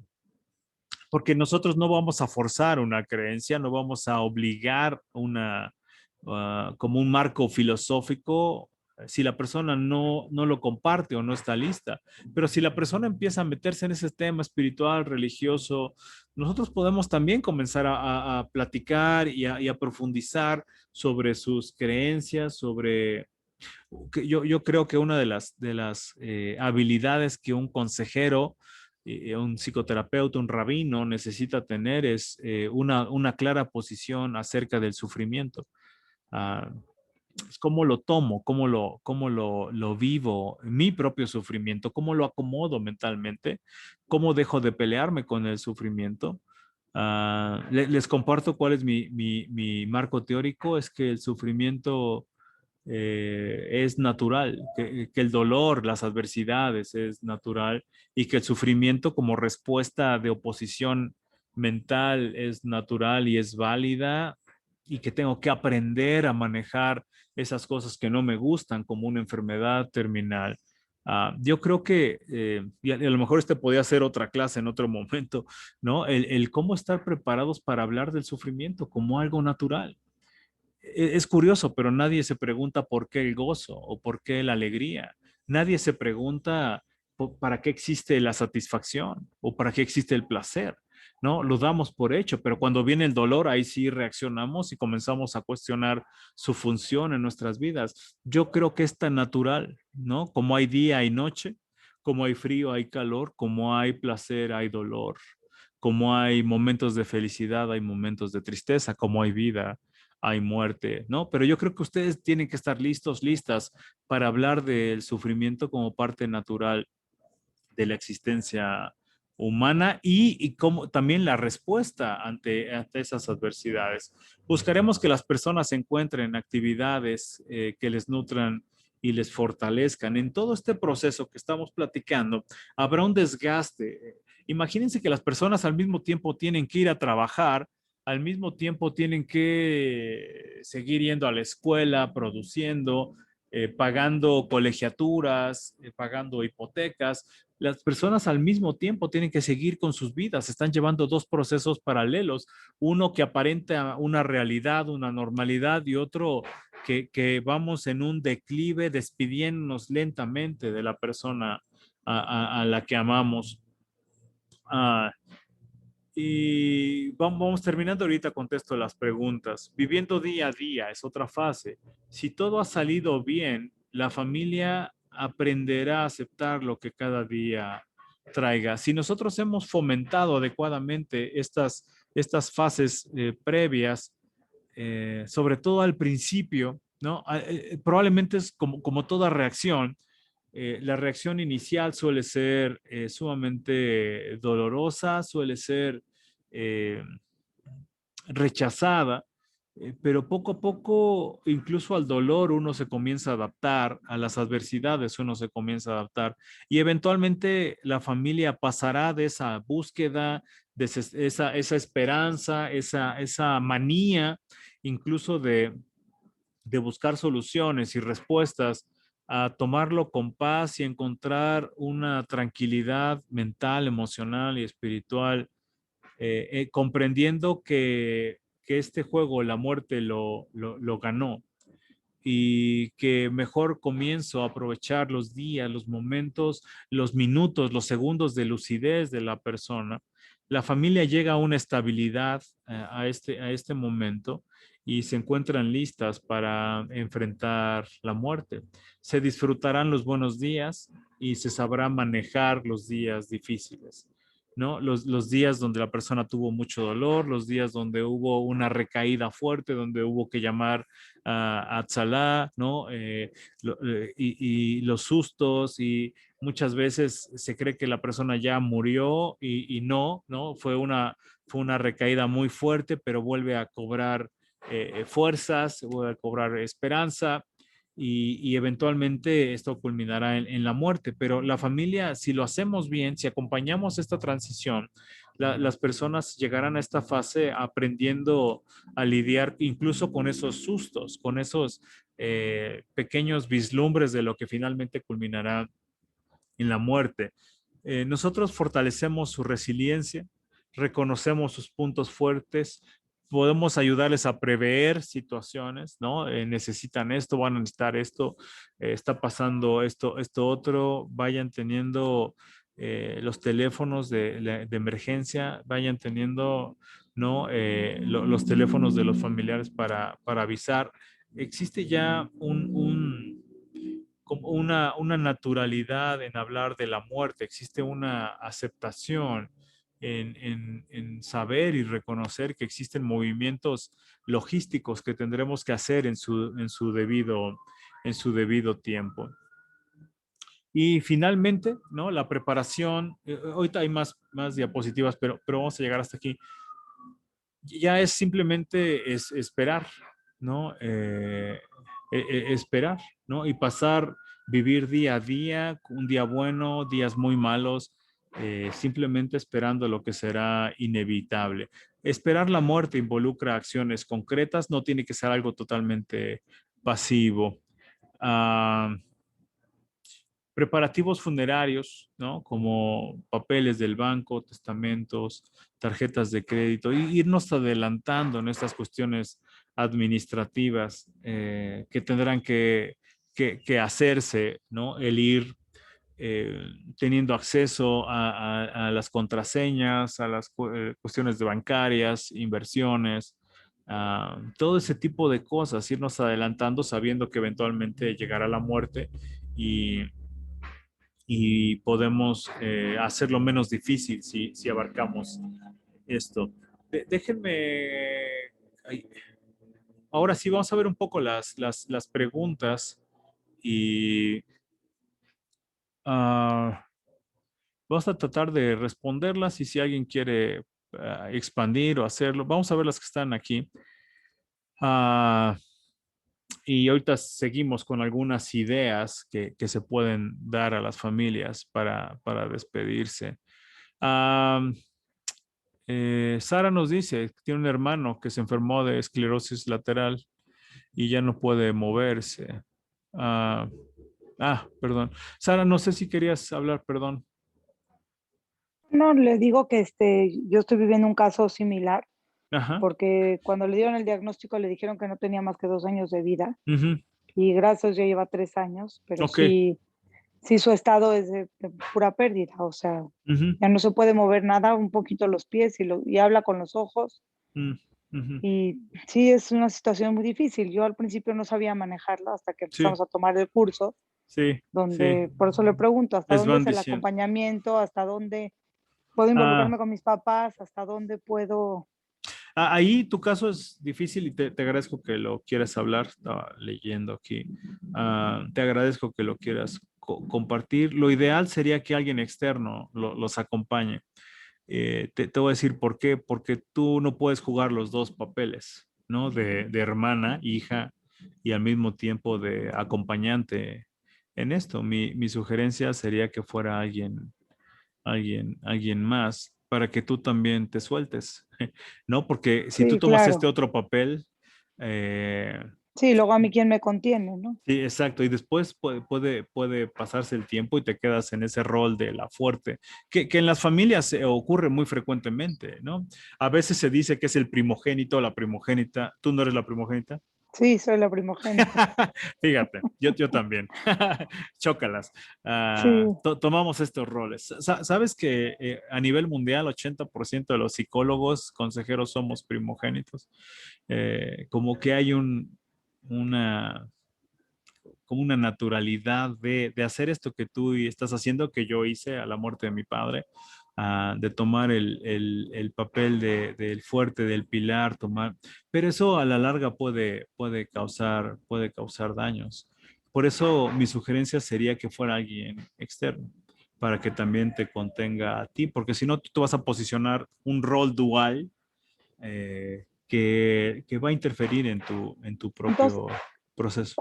Porque nosotros no vamos a forzar una creencia, no vamos a obligar como un marco filosófico si la persona no lo comparte o no está lista. Pero si la persona empieza a meterse en ese tema espiritual, religioso, nosotros podemos también comenzar a platicar y a profundizar sobre sus creencias, sobre... Yo creo que una de las habilidades que un consejero, un psicoterapeuta, un rabino necesita tener es una clara posición acerca del sufrimiento. Ah, ¿Cómo lo tomo? ¿Cómo lo vivo? Mi propio sufrimiento, ¿cómo lo acomodo mentalmente? ¿Cómo dejo de pelearme con el sufrimiento? Les comparto cuál es mi marco teórico, es que el sufrimiento es natural, que el dolor, las adversidades es natural y que el sufrimiento como respuesta de oposición mental es natural y es válida y que tengo que aprender a manejar esas cosas que no me gustan como una enfermedad terminal. Yo creo que, y a lo mejor este podría ser otra clase en otro momento, ¿no? El cómo estar preparados para hablar del sufrimiento como algo natural. Es curioso, pero nadie se pregunta por qué el gozo o por qué la alegría. Nadie se pregunta para qué existe la satisfacción o para qué existe el placer, ¿no? Lo damos por hecho, pero cuando viene el dolor, ahí sí reaccionamos y comenzamos a cuestionar su función en nuestras vidas. Yo creo que es tan natural, ¿no? Como hay día, hay noche, como hay frío, hay calor, como hay placer, hay dolor, como hay momentos de felicidad, hay momentos de tristeza, como hay vida, hay muerte, ¿no? Pero yo creo que ustedes tienen que estar listos, listas para hablar del sufrimiento como parte natural de la existencia humana y como también la respuesta ante esas adversidades. Buscaremos que las personas encuentren actividades que les nutran y les fortalezcan. En todo este proceso que estamos platicando, habrá un desgaste. Imagínense que las personas al mismo tiempo tienen que ir a trabajar, al mismo tiempo tienen que seguir yendo a la escuela, produciendo, pagando colegiaturas, pagando hipotecas. Las personas al mismo tiempo tienen que seguir con sus vidas, están llevando dos procesos paralelos, uno que aparenta una realidad, una normalidad y otro que vamos en un declive despidiéndonos lentamente de la persona a la que amamos. Ah, y vamos terminando ahorita, contesto las preguntas. Viviendo día a día es otra fase. Si todo ha salido bien, la familia aprenderá a aceptar lo que cada día traiga. Si nosotros hemos fomentado adecuadamente estas fases previas, sobre todo al principio, ¿no? Probablemente es como toda reacción. La reacción inicial suele ser sumamente dolorosa, suele ser eh, rechazada, pero poco a poco, incluso al dolor, uno se comienza a adaptar, a las adversidades uno se comienza a adaptar y eventualmente la familia pasará de esa búsqueda, de esa esperanza, esa manía, incluso de buscar soluciones y respuestas, a tomarlo con paz y encontrar una tranquilidad mental, emocional y espiritual, comprendiendo que este juego, la muerte, lo ganó y que mejor comienzo a aprovechar los días, los momentos, los minutos, los segundos de lucidez de la persona. La familia llega a una estabilidad a este momento y se encuentran listas para enfrentar la muerte. Se disfrutarán los buenos días y se sabrá manejar los días difíciles. ¿No? Los días donde la persona tuvo mucho dolor, los días donde hubo una recaída fuerte, donde hubo que llamar a Atzalá, ¿no? Y los sustos y muchas veces se cree que la persona ya murió y no, ¿no? Fue una recaída muy fuerte, pero vuelve a cobrar fuerzas, vuelve a cobrar esperanza y eventualmente esto culminará en la muerte. Pero la familia, si lo hacemos bien, si acompañamos esta transición, las personas llegarán a esta fase aprendiendo a lidiar incluso con esos sustos, con esos pequeños vislumbres de lo que finalmente culminará en la muerte. Nosotros fortalecemos su resiliencia, reconocemos sus puntos fuertes, podemos ayudarles a prever situaciones, ¿no? Necesitan esto, van a necesitar esto, está pasando esto otro, vayan teniendo los teléfonos de emergencia, vayan teniendo, ¿no? Los teléfonos de los familiares para avisar. Existe ya como una naturalidad en hablar de la muerte, existe una aceptación en saber y reconocer que existen movimientos logísticos que tendremos que hacer en su debido tiempo. Y finalmente, ¿no? La preparación, ahorita hay más diapositivas, pero vamos a llegar hasta aquí. Ya es simplemente esperar, ¿no? Esperar, ¿no? Y pasar, vivir día a día, un día bueno, días muy malos, simplemente esperando lo que será inevitable. Esperar la muerte involucra acciones concretas, no tiene que ser algo totalmente pasivo. Ah, preparativos funerarios, ¿no? Como papeles del banco, testamentos, tarjetas de crédito, y irnos adelantando en estas cuestiones administrativas que tendrán que hacerse, ¿no? El ir eh, teniendo acceso a las contraseñas, a las cuestiones de bancarias, inversiones, todo ese tipo de cosas, irnos adelantando sabiendo que eventualmente llegará la muerte y y podemos hacerlo menos difícil si abarcamos esto. Déjenme, ay, ahora sí vamos a ver un poco las preguntas y uh, vamos a tratar de responderlas y si alguien quiere expandir o hacerlo, vamos a ver las que están aquí. Uh, y ahorita seguimos con algunas ideas que se pueden dar a las familias para despedirse. Uh, Sara nos dice que tiene un hermano que se enfermó de esclerosis lateral y ya no puede moverse. Ah, perdón. Sara, no sé si querías hablar, perdón. No, le digo que yo estoy viviendo un caso similar, Ajá. porque cuando le dieron el diagnóstico le dijeron que no tenía más que 2 años de vida Ujú. y gracias a Dios ya lleva 3 años, pero Ok. sí su estado es de pura pérdida, o sea, Ujú. ya no se puede mover nada, un poquito los pies y habla con los ojos Mm. Ujú. y sí es una situación muy difícil. Yo al principio no sabía manejarla hasta que Sí, empezamos a tomar el curso, sí, sí. donde por eso le pregunto, ¿hasta Les dónde van es el diciendo. acompañamiento? ¿Hasta dónde puedo Ah, involucrarme con mis papás? ¿Hasta dónde puedo? Ahí tu caso es difícil y te agradezco que lo quieras hablar. Estaba leyendo aquí. Te agradezco que lo quieras compartir. Lo ideal sería que alguien externo los acompañe. Te voy a decir por qué. Porque tú no puedes jugar los dos papeles, ¿no? De hermana, hija y al mismo tiempo de acompañante en esto. Mi sugerencia sería que fuera alguien más para que tú también te sueltes, ¿no? Porque si tú Sí, tomas este claro. otro papel, eh, Sí, luego a mí quién me contiene, ¿no? sí, exacto, y después puede pasarse el tiempo y te quedas en ese rol de la fuerte, que en las familias ocurre muy frecuentemente, ¿no? A veces se dice que es el primogénito o la primogénita. ¿Tú no eres la primogénita? Sí, soy la primogénita. Fíjate, yo también. Chócalas. Sí, Tomamos estos roles. ¿Sabes que a nivel mundial 80% de los psicólogos, consejeros somos primogénitos? Como que hay una, como una naturalidad de hacer esto que tú estás haciendo, que yo hice a la muerte de mi padre, de tomar el papel del fuerte, del pilar, tomar, pero eso a la larga puede causar daños. Por eso mi sugerencia sería que fuera alguien externo, para que también te contenga a ti, porque si no, tú te vas a posicionar un rol dual que va a interferir en tu entonces, propio proceso.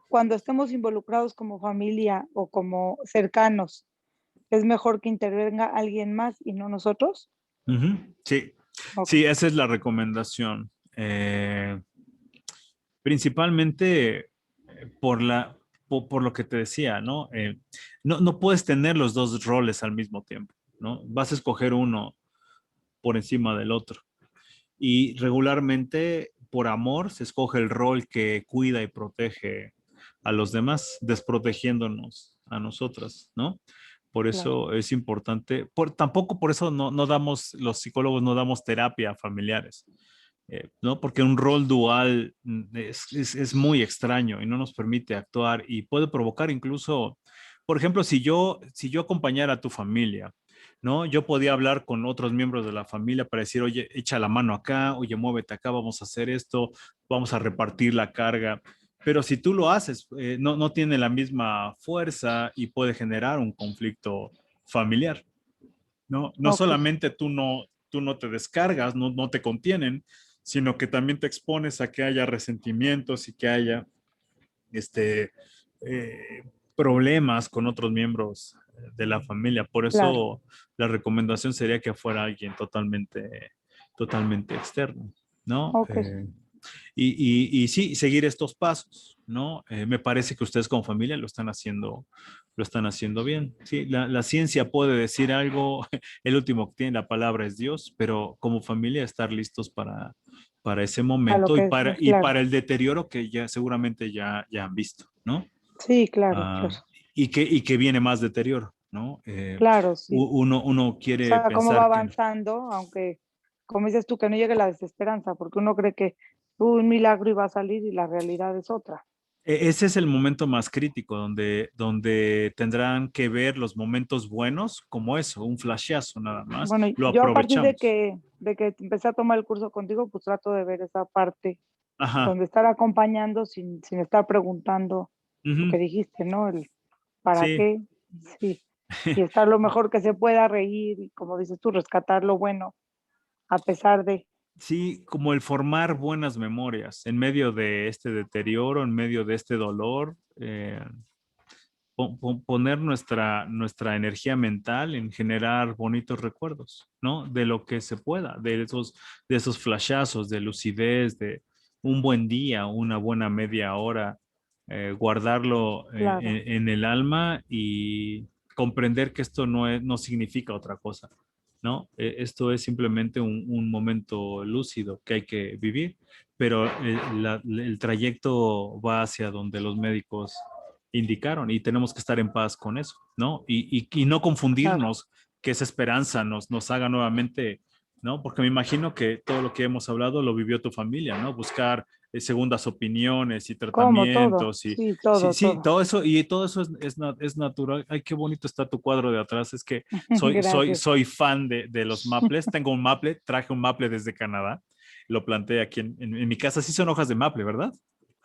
cuando estemos involucrados como familia o como cercanos, ¿es mejor que intervenga alguien más y no nosotros? Ujú. Sí, Ok, sí, esa es la recomendación. Principalmente por lo que te decía, ¿no? No puedes tener los dos roles al mismo tiempo, ¿no? Vas a escoger uno por encima del otro. Y regularmente, por amor, se escoge el rol que cuida y protege a los demás, desprotegiéndonos a nosotras, ¿no? Por claro. eso es importante, tampoco por eso no damos, los psicólogos no damos terapia a familiares, ¿no? Porque un rol dual es muy extraño y no nos permite actuar y puede provocar incluso, por ejemplo, si yo acompañara a tu familia, ¿no? Yo podía hablar con otros miembros de la familia para decir, oye, echa la mano acá, oye, muévete acá, vamos a hacer esto, vamos a repartir la carga. Pero si tú lo haces, no tiene la misma fuerza y puede generar un conflicto familiar, ¿no? No Ok, solamente tú no te descargas, no te contienen, sino que también te expones a que haya resentimientos y que haya este, eh, problemas con otros miembros de la familia. Por claro. eso la recomendación sería que fuera alguien totalmente externo, ¿no? Ok. Y sí, seguir estos pasos, ¿no? Me parece que ustedes como familia lo están haciendo bien. Sí, la ciencia puede decir algo, el último que tiene la palabra es Dios, pero como familia estar listos para ese A lo momento y que es, para, y claro. para el deterioro que ya seguramente ya han visto, ¿no? Sí, claro, Ah, claro. y que viene más deterioro, ¿no? Claro, sí. Uno O quiere sea, cómo va pensar que avanzando, aunque, como dices tú, que no llegue la desesperanza, porque uno cree que un milagro iba a salir y la realidad es otra. ese es el momento más crítico donde tendrán que ver los momentos buenos como eso, un flashazo nada más. Bueno, Lo yo a partir de aprovechamos. que empecé a tomar el curso contigo, pues trato de ver esa parte Ajá. donde estar acompañando sin estar preguntando lo Ujú. que dijiste, ¿no? El para Sí. qué, sí. Y estar lo mejor que se pueda reír y como dices tú, rescatar lo bueno a pesar de, Sí, como el formar buenas memorias en medio de este deterioro, en medio de este dolor, poner nuestra energía mental en generar bonitos recuerdos, ¿no? De lo que se pueda, de esos flashazos, de lucidez, de un buen día, una buena media hora, guardarlo claro, en el alma y comprender que esto no significa otra cosa, ¿no? Esto es simplemente un momento lúcido que hay que vivir, pero el trayecto va hacia donde los médicos indicaron y tenemos que estar en paz con eso, ¿no? Y no claro. confundirnos que esa esperanza nos haga nuevamente, ¿no? Porque me imagino que todo lo que hemos hablado lo vivió tu familia, ¿no? Buscar segundas opiniones y Como todo, tratamientos y sí, sí, todo, sí, todo. todo eso y todo eso es natural. Ay, qué bonito está tu cuadro de atrás. Es que soy, soy, Gracias. soy fan de los maples. Tengo un maple, traje un maple desde Canadá lo planté aquí en mi casa. Sí son hojas de maple, ¿verdad?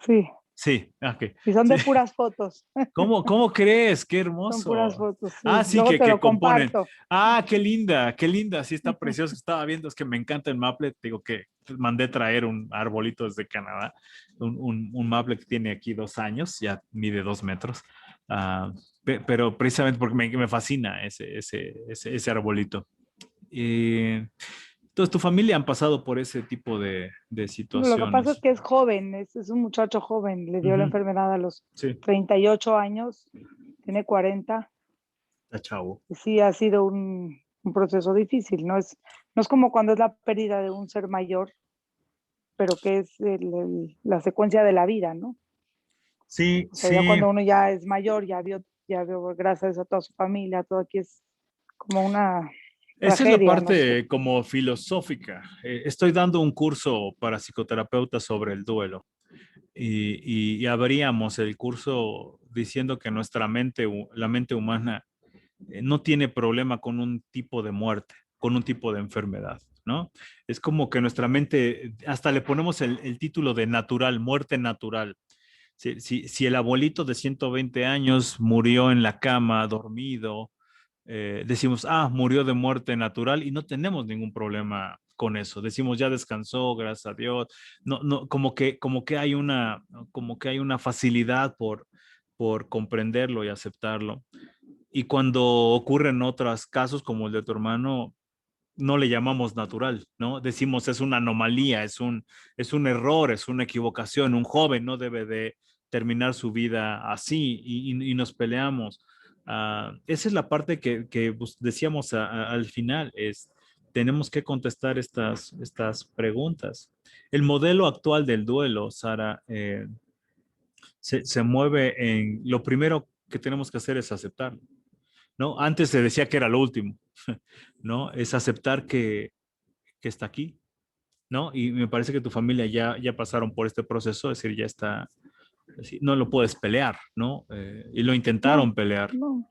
Sí, Sí, ok. y son Sí. de puras fotos. ¿Cómo crees? Qué Son puras hermoso. fotos, Ah, sí. sí, Luego te que lo componen. comparto. Ah, qué linda, qué linda. Sí, está precioso. Estaba viendo, es que me encanta el maple. Te digo que mandé traer un arbolito desde Canadá, un maple que tiene aquí 2 años, ya mide 2 metros. Ah, pero precisamente porque me fascina ese arbolito. Entonces, ¿tu familia han pasado por ese tipo de Lo que pasa es situaciones? que es joven, es un muchacho joven, le dio la Ujú. enfermedad a los Sí, 38 años, tiene 40, está chavo. y sí ha sido un proceso difícil, no es como cuando es la pérdida de un ser mayor, pero que es la secuencia de la vida, ¿no? Sí, O sea, ya sí. cuando uno ya es mayor, ya vio, gracias a toda su familia, todo aquí es como una Esa es la tragedia, no sé. parte como filosófica. Estoy dando un curso para psicoterapeutas sobre el duelo y abríamos el curso diciendo que nuestra mente, la mente humana, no tiene problema con un tipo de muerte, con un tipo de enfermedad, ¿no? Es como que nuestra mente, hasta le ponemos el título de natural, muerte natural. Si el abuelito de 120 años murió en la cama, dormido, decimos, murió de muerte natural y no tenemos ningún problema con eso. Decimos, ya descansó, gracias a Dios. No, no, como que hay una facilidad por comprenderlo y aceptarlo. Y cuando ocurren otros casos como el de tu hermano, no le llamamos natural, ¿no? Decimos es una anomalía, es un error, es una equivocación. Un joven no debe de terminar su vida así y nos peleamos. Esa es la parte que pues, decíamos al final, tenemos que contestar estas preguntas. El modelo actual del duelo, Sara, se mueve en, lo primero que tenemos que hacer es aceptar, ¿no? Antes se decía que era lo último, ¿no? Es aceptar que está aquí, ¿no? Y me parece que tu familia ya pasaron por este proceso, es decir, ya está, no lo puedes pelear, ¿no? Y lo No, intentaron pelear. no,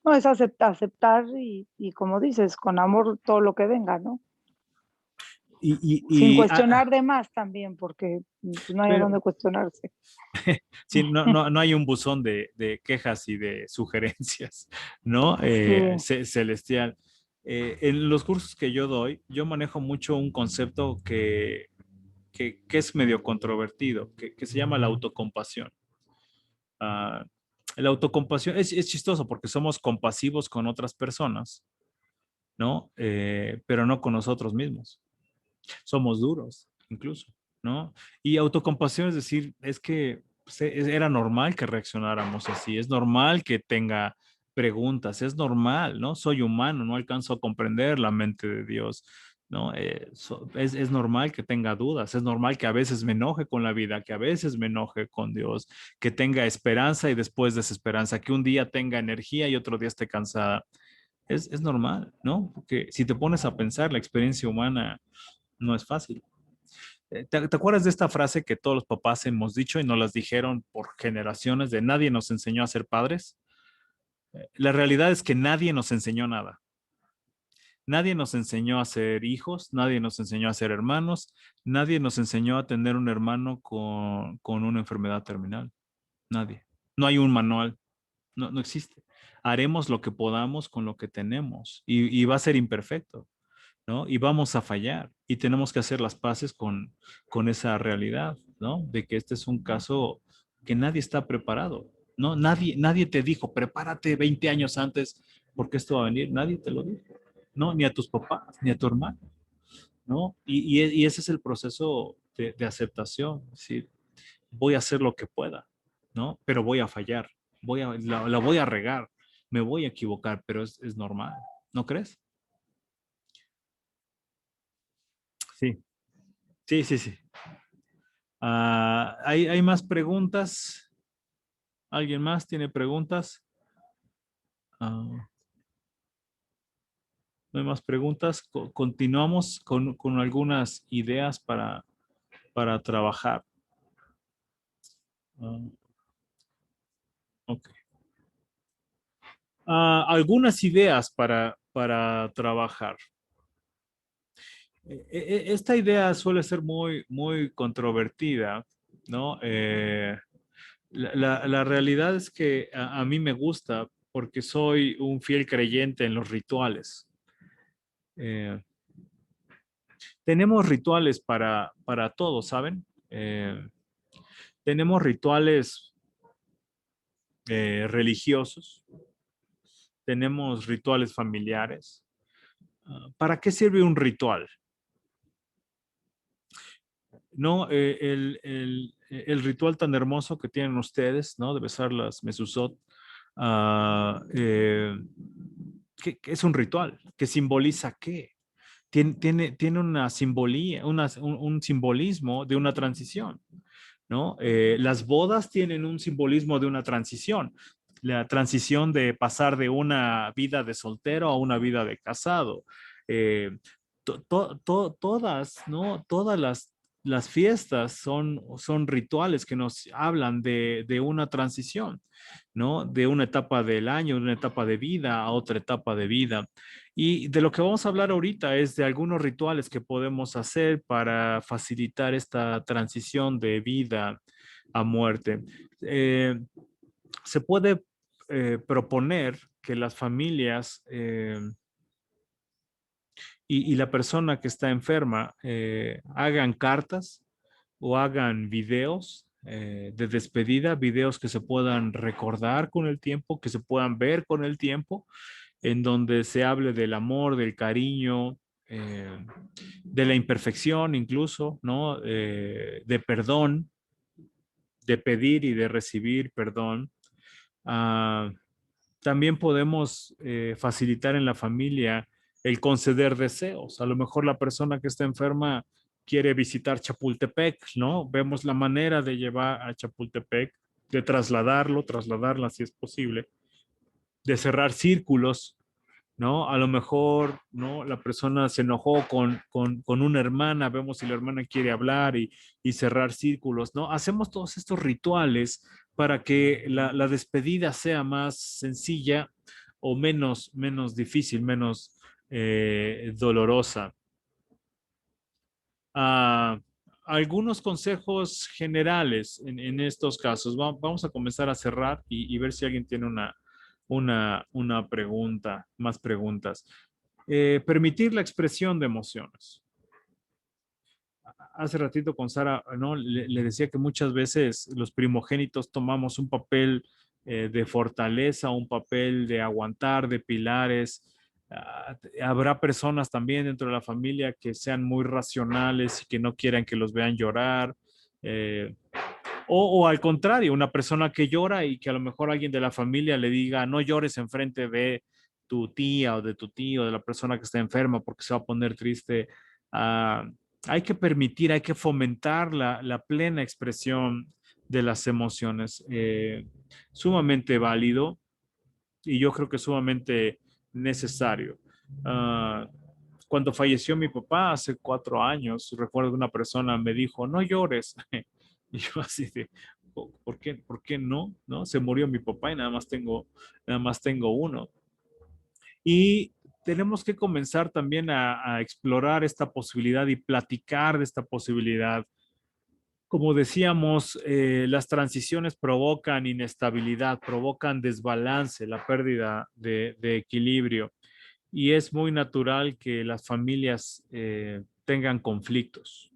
no es aceptar y como dices, con amor todo lo que venga, ¿no? Y, y, Sin y cuestionar de más también, porque pues, no hay a pero dónde cuestionarse. sí, no hay un buzón de quejas y de sugerencias, ¿no? Sí, Celestial. En los cursos que yo doy, yo manejo mucho un concepto que es medio controvertido, que se llama la autocompasión. Ah, la autocompasión es chistoso porque somos compasivos con otras personas, ¿no? Pero no con nosotros mismos. Somos duros, incluso, ¿no? Y autocompasión es decir, es que pues, era normal que reaccionáramos así, es normal que tenga preguntas, es normal, ¿no? Soy humano, no alcanzo a comprender la mente de Dios, ¿no? Es normal que tenga dudas, es normal que a veces me enoje con la vida, que a veces me enoje con Dios, que tenga esperanza y después desesperanza, que un día tenga energía y otro día esté cansada. Es normal, ¿no? Porque si te pones a pensar, la experiencia humana no es fácil. ¿Te acuerdas de esta frase que todos los papás hemos dicho y nos las dijeron por generaciones de nadie nos enseñó a ser padres? La realidad es que nadie nos enseñó nada. Nadie nos enseñó a ser hijos, nadie nos enseñó a ser hermanos, nadie nos enseñó a tener un hermano con una enfermedad terminal. Nadie. No hay un manual, no existe. Haremos lo que podamos con lo que tenemos y va a ser imperfecto, ¿no? Y vamos a fallar y tenemos que hacer las paces con esa realidad, ¿no? De que este es un caso que nadie está preparado, ¿no? Nadie te dijo, prepárate 20 años antes porque esto va a venir, nadie te lo dijo, ¿no? Ni a tus papás, ni a tu hermano, ¿no? Y ese es el proceso de aceptación, es decir, voy a hacer lo que pueda, ¿no? Pero voy a fallar, la voy a regar, me voy a equivocar, pero es normal, ¿no crees? Sí, sí. ¿Hay más preguntas? ¿Alguien más tiene preguntas? Ah, no hay más preguntas. Continuamos con algunas ideas para trabajar. Ah, ok. Algunas ideas para trabajar. Esta idea suele ser muy, muy controvertida, ¿no? La realidad es que a mí me gusta porque soy un fiel creyente en los rituales. Eh, Tenemos rituales para todo, ¿saben? Tenemos rituales religiosos, tenemos rituales familiares. ¿Para qué sirve un ritual? No, el ritual tan hermoso que tienen ustedes, ¿no? De besar las mezuzot, ah, ¿qué es un ritual? ¿Que simboliza qué? Tiene una simbolía, un simbolismo de una transición, ¿no? Las bodas tienen un simbolismo de una transición, la transición de pasar de una vida de soltero a una vida de casado. Eh, Todas, ¿no? Todas las fiestas son rituales que nos hablan de una transición, ¿no? De una etapa del año, de una etapa de vida a otra etapa de vida. Y de lo que vamos a hablar ahorita es de algunos rituales que podemos hacer para facilitar esta transición de vida a muerte. Eh, Se puede proponer que las familias y la persona que está enferma hagan cartas o hagan videos de despedida, videos que se puedan recordar con el tiempo, que se puedan ver con el tiempo, en donde se hable del amor, del cariño, de la imperfección incluso, ¿no? De perdón, de pedir y de recibir perdón. Ah, También podemos facilitar en la familia el conceder deseos. A lo mejor la persona que está enferma quiere visitar Chapultepec, ¿no? Vemos la manera de llevar a Chapultepec, de trasladarla si es posible, de cerrar círculos, ¿no? A lo mejor, ¿no? La persona se enojó con una hermana, vemos si la hermana quiere hablar y cerrar círculos, ¿no? Hacemos todos estos rituales para que la despedida sea más sencilla o menos difícil, menos dolorosa. Ah, algunos consejos generales en estos casos. Vamos a comenzar a cerrar y ver si alguien tiene una pregunta, más preguntas. Permitir la expresión de emociones. Hace ratito con Sara, ¿no? Le decía que muchas veces los primogénitos tomamos un papel de fortaleza, un papel de aguantar, de pilares. Habrá personas también dentro de la familia que sean muy racionales y que no quieran que los vean llorar. eh, o al contrario, una persona que llora y que a lo mejor alguien de la familia le diga, no llores enfrente de tu tía o de tu tío, de la persona que está enferma porque se va a poner triste. Ah, Hay que permitir, hay que fomentar la plena expresión de las emociones. Sumamente válido y yo creo que sumamente necesario. Ah, Cuando falleció mi papá hace 4 años, recuerdo que una persona me dijo, no llores. Y yo así de, por qué no? ¿No? Se murió mi papá y nada más tengo uno. Y tenemos que comenzar también a explorar esta posibilidad y platicar de esta posibilidad. Como decíamos, las transiciones provocan inestabilidad, provocan desbalance, la pérdida de equilibrio. Y es muy natural que las familias tengan conflictos.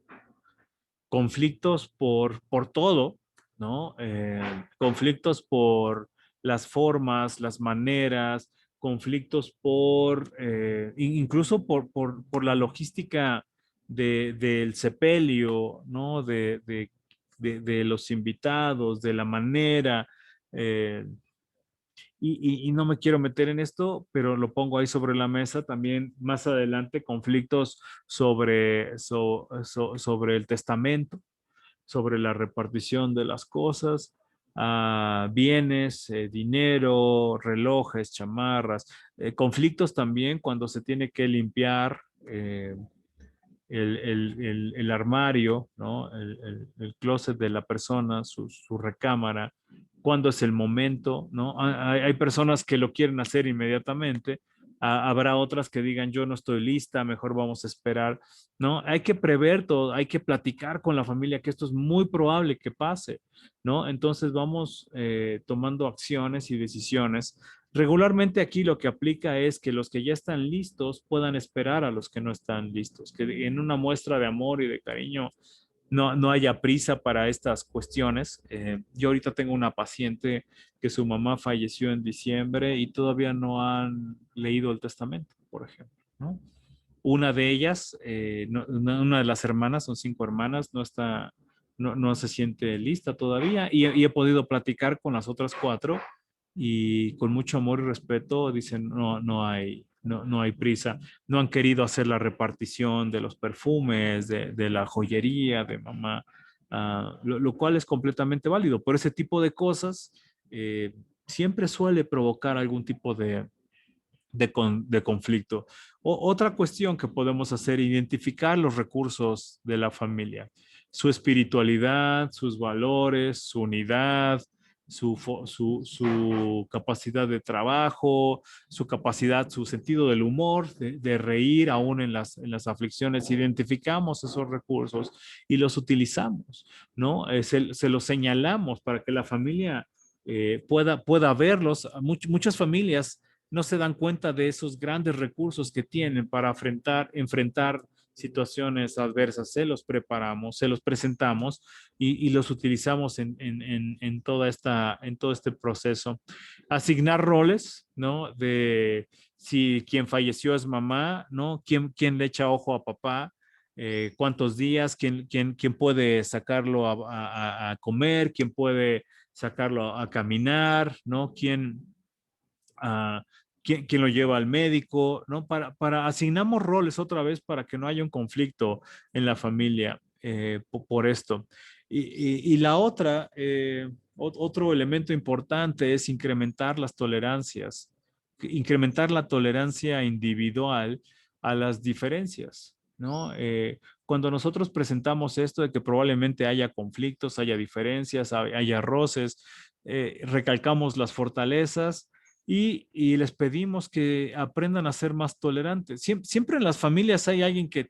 Conflictos por todo, ¿no? Conflictos por las formas, las maneras, conflictos incluso por la logística del sepelio, ¿no? De los invitados, de la manera. eh, y no me quiero meter en esto, pero lo pongo ahí sobre la mesa también más adelante, conflictos sobre el testamento, sobre la repartición de las cosas, bienes, dinero, relojes, chamarras, conflictos también cuando se tiene que limpiar el armario, ¿no? El closet de la persona, su recámara, cuándo es el momento, ¿no? Hay personas que lo quieren hacer inmediatamente, Habrá otras que digan, yo no estoy lista, mejor vamos a esperar, ¿no? Hay que prever todo, hay que platicar con la familia que esto es muy probable que pase, ¿no? Entonces vamos tomando acciones y decisiones. Regularmente aquí lo que aplica es que los que ya están listos puedan esperar a los que no están listos, que en una muestra de amor y de cariño no haya prisa para estas cuestiones. Yo ahorita tengo una paciente que su mamá falleció en diciembre y todavía no han leído el testamento, por ejemplo, ¿no? Una de ellas, una de las hermanas, son 5 hermanas, no se siente lista todavía y he podido platicar con las otras 4 y con mucho amor y respeto dicen, no hay prisa. No han querido hacer la repartición de los perfumes, de la joyería de mamá, lo cual es completamente válido. Por ese tipo de cosas, siempre suele provocar algún tipo de conflicto. Otra cuestión que podemos hacer, identificar los recursos de la familia, su espiritualidad, sus valores, su unidad, su capacidad de trabajo, su capacidad, su sentido del humor, de reír aún en las aflicciones. Identificamos esos recursos y los utilizamos, ¿no? Se los señalamos para que la familia pueda verlos. Muchas familias no se dan cuenta de esos grandes recursos que tienen para enfrentar situaciones adversas. Se los preparamos, se los presentamos y los utilizamos en todo este proceso. Asignar roles, ¿no? De si quien falleció es mamá, ¿no? ¿Quién le echa ojo a papá? ¿Cuántos días? ¿Quién puede sacarlo a comer? ¿Quién puede sacarlo a caminar? ¿No? Uh, quién lo lleva al médico, ¿no? Asignamos roles otra vez para que no haya un conflicto en la familia por esto. Y la otra, otro elemento importante es incrementar las tolerancias, incrementar la tolerancia individual a las diferencias, ¿no? Cuando nosotros presentamos esto de que probablemente haya conflictos, haya diferencias, haya roces, recalcamos las fortalezas y les pedimos que aprendan a ser más tolerantes. Siempre en las familias hay alguien que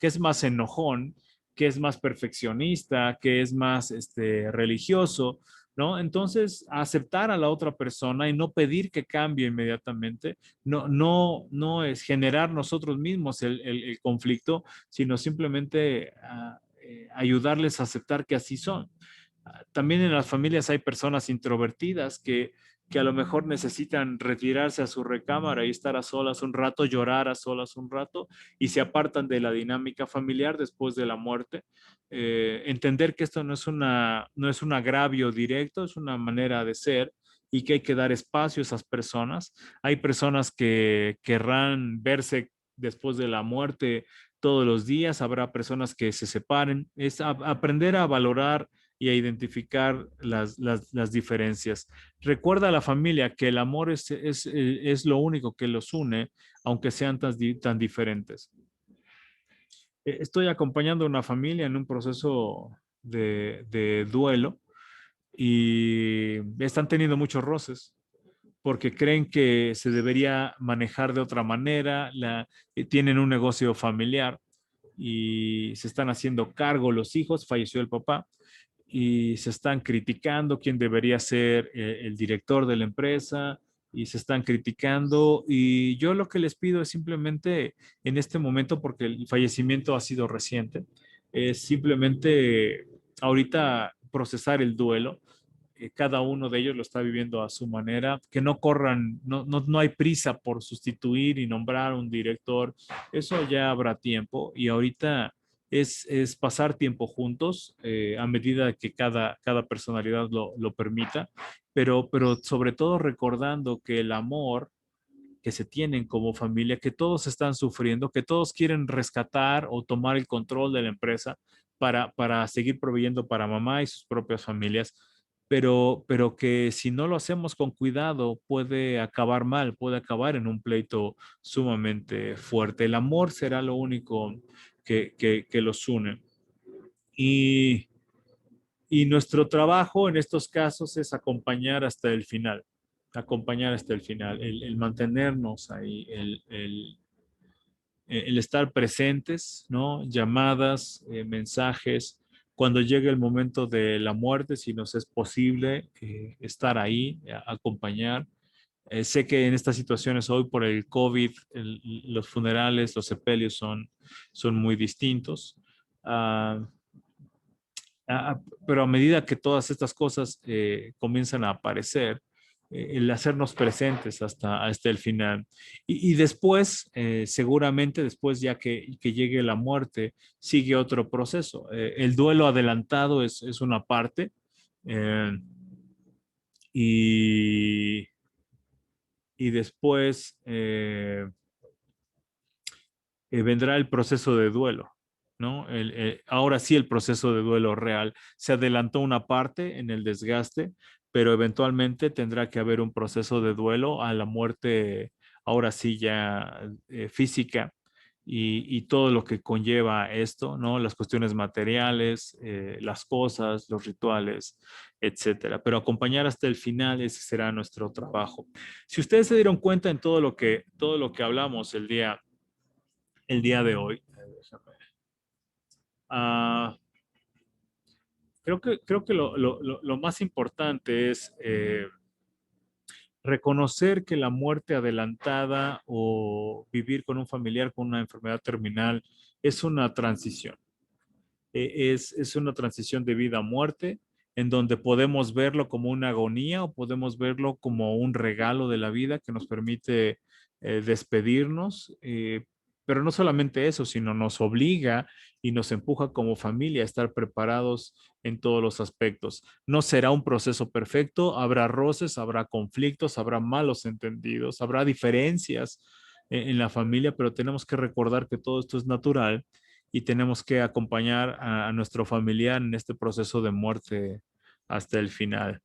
es más enojón, que es más perfeccionista, que es más religioso, ¿no? Entonces, aceptar a la otra persona y no pedir que cambie inmediatamente, no es generar nosotros mismos el conflicto, sino simplemente ayudarles a aceptar que así son. También en las familias hay personas introvertidas que a lo mejor necesitan retirarse a su recámara y estar a solas un rato, llorar a solas un rato y se apartan de la dinámica familiar después de la muerte. Entender que esto no es un agravio directo, es una manera de ser y que hay que dar espacio a esas personas. Hay personas que querrán verse después de la muerte todos los días, habrá personas que se separen. Es aprender a valorar y a identificar las diferencias. Recuerda a la familia que el amor es lo único que los une, aunque sean tan diferentes. Estoy acompañando a una familia en un proceso de duelo y están teniendo muchos roces porque creen que se debería manejar de otra manera, tienen un negocio familiar y se están haciendo cargo los hijos, falleció el papá y se están criticando quién debería ser el director de la empresa y se están criticando y yo lo que les pido es simplemente en este momento, porque el fallecimiento ha sido reciente, es simplemente ahorita procesar el duelo. Cada uno de ellos lo está viviendo a su manera, que no corran, no hay prisa por sustituir y nombrar un director, eso ya habrá tiempo y ahorita es pasar tiempo juntos a medida que cada personalidad lo permita, pero sobre todo recordando que el amor que se tienen como familia, que todos están sufriendo, que todos quieren rescatar o tomar el control de la empresa para seguir proveyendo para mamá y sus propias familias, pero que si no lo hacemos con cuidado puede acabar mal, puede acabar en un pleito sumamente fuerte. El amor será lo único que los une. Y nuestro trabajo en estos casos es acompañar hasta el final. acompañar hasta el final, el mantenernos ahí, el estar presentes, ¿no? Llamadas, mensajes, cuando llegue el momento de la muerte, si nos es posible, estar ahí, acompañar. Sé que en estas situaciones hoy por el COVID, los funerales, los sepelios son muy distintos. Ah, pero a medida que todas estas cosas comienzan a aparecer, el hacernos presentes hasta el final. Y después, seguramente después ya que llegue la muerte, sigue otro proceso. El duelo adelantado es una parte eh, y, y después vendrá el proceso de duelo, ¿no? Ahora sí el proceso de duelo real. Se adelantó una parte en el desgaste, pero eventualmente tendrá que haber un proceso de duelo a la muerte, ahora sí ya física. Y todo lo que conlleva esto, ¿no? Las cuestiones materiales, las cosas, los rituales, etcétera. Pero acompañar hasta el final, ese será nuestro trabajo. Si ustedes se dieron cuenta en todo lo que hablamos el día de hoy. Uh, creo que lo más importante es reconocer que la muerte adelantada o vivir con un familiar con una enfermedad terminal es una transición. Es una transición de vida a muerte, en donde podemos verlo como una agonía o podemos verlo como un regalo de la vida que nos permite despedirnos. Pero no solamente eso, sino nos obliga y nos empuja como familia a estar preparados en todos los aspectos. No será un proceso perfecto, habrá roces, habrá conflictos, habrá malos entendidos, habrá diferencias en la familia, pero tenemos que recordar que todo esto es natural y tenemos que acompañar a nuestro familiar en este proceso de muerte hasta el final.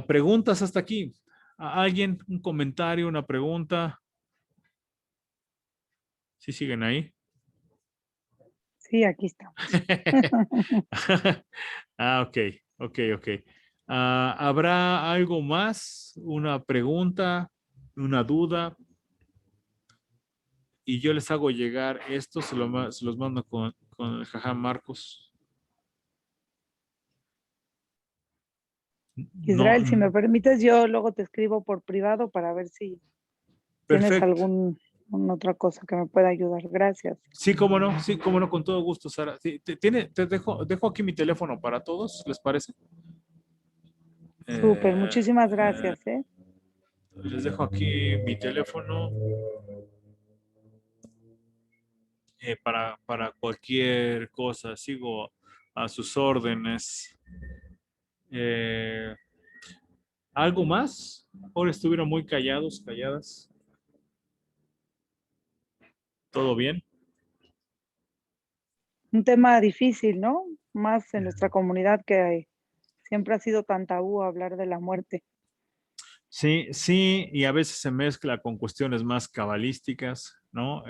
Preguntas hasta aquí. ¿Alguien? ¿Un comentario? ¿Una pregunta? ¿Sí siguen ahí? Sí, aquí estamos. Ok, ok. ¿Habrá algo más? ¿Una pregunta? ¿Una duda? Y yo les hago llegar esto, se los mando con el jaja Marcos. No, Israel, si me permites, yo luego te escribo por privado para ver si tienes perfecto. alguna otra cosa que me pueda ayudar. Gracias. Sí, cómo no, con todo gusto, Sara. Sí, te dejo aquí mi teléfono para todos, ¿les parece? Súper, Eh, muchísimas eh, gracias, ¿eh? les dejo aquí mi teléfono para cualquier cosa. Sigo a sus órdenes. Eh, ¿Algo más? Ahora estuvieron muy callados, calladas. ¿Todo bien? Un tema difícil, ¿no? Más en nuestra comunidad que siempre ha sido tan tabú hablar de la muerte. Sí, sí, y a veces se mezcla con cuestiones más cabalísticas, ¿no?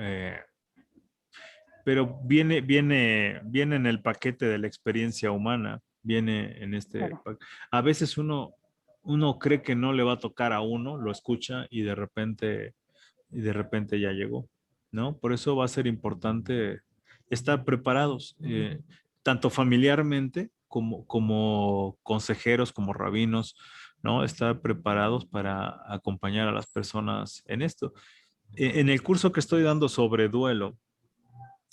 Pero viene en el paquete de la experiencia humana, viene en Claro, a veces uno cree que no le va a tocar a uno, lo escucha y de repente ya llegó, ¿no? Por eso va a ser importante estar preparados, tanto familiarmente como consejeros, como rabinos, ¿no? Estar preparados para acompañar a las personas en esto. En el curso que estoy dando sobre duelo,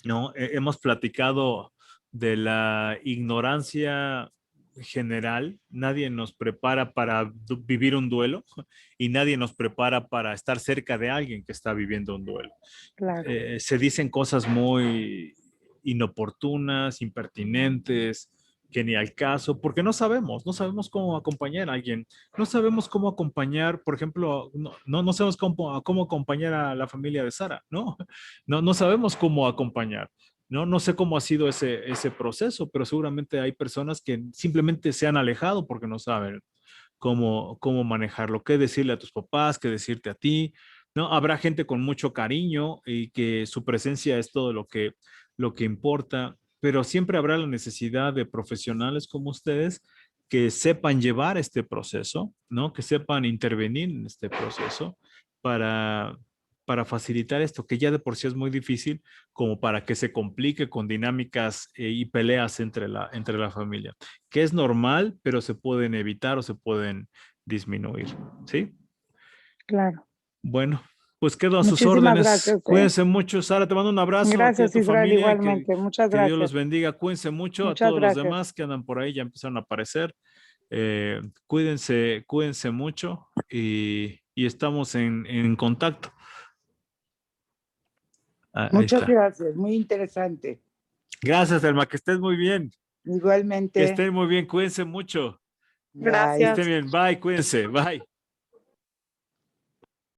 ¿no? Hemos platicado de la ignorancia general. Nadie nos prepara para vivir un duelo y nadie nos prepara para estar cerca de alguien que está viviendo un duelo. claro. Se dicen cosas muy inoportunas, impertinentes, que ni al caso, porque no sabemos cómo acompañar a alguien, no sabemos cómo acompañar, por ejemplo, no sabemos cómo acompañar a la familia de Sara, ¿no? No sabemos cómo acompañar. No sé cómo ha sido ese proceso, pero seguramente hay personas que simplemente se han alejado porque no saben cómo manejarlo, qué decirle a tus papás, qué decirte a ti, ¿no? Habrá gente con mucho cariño y que su presencia es todo lo que importa, pero siempre habrá la necesidad de profesionales como ustedes que sepan llevar este proceso, ¿no? Que sepan intervenir en este proceso para, para facilitar esto, que ya de por sí es muy difícil, como para que se complique con dinámicas y peleas entre la familia, que es normal, pero se pueden evitar o se pueden disminuir, ¿sí? Claro. Bueno, pues quedo a sus Muchísimas órdenes. gracias, ¿eh? Cuídense mucho. Sara, te mando un abrazo a ti y a Gracias, tu Israel, familia y igualmente. Muchas que Dios los gracias. bendiga. Cuídense mucho. A Muchas todos los gracias. demás que andan por ahí ya empezaron a aparecer. Cuídense mucho y estamos en contacto. Ahí Muchas está. gracias, muy interesante. Gracias, Elma, que estés muy bien. Que Igualmente. estén muy bien. Cuídense mucho. Bye. Que estén bien. Bye, cuídense. Bye.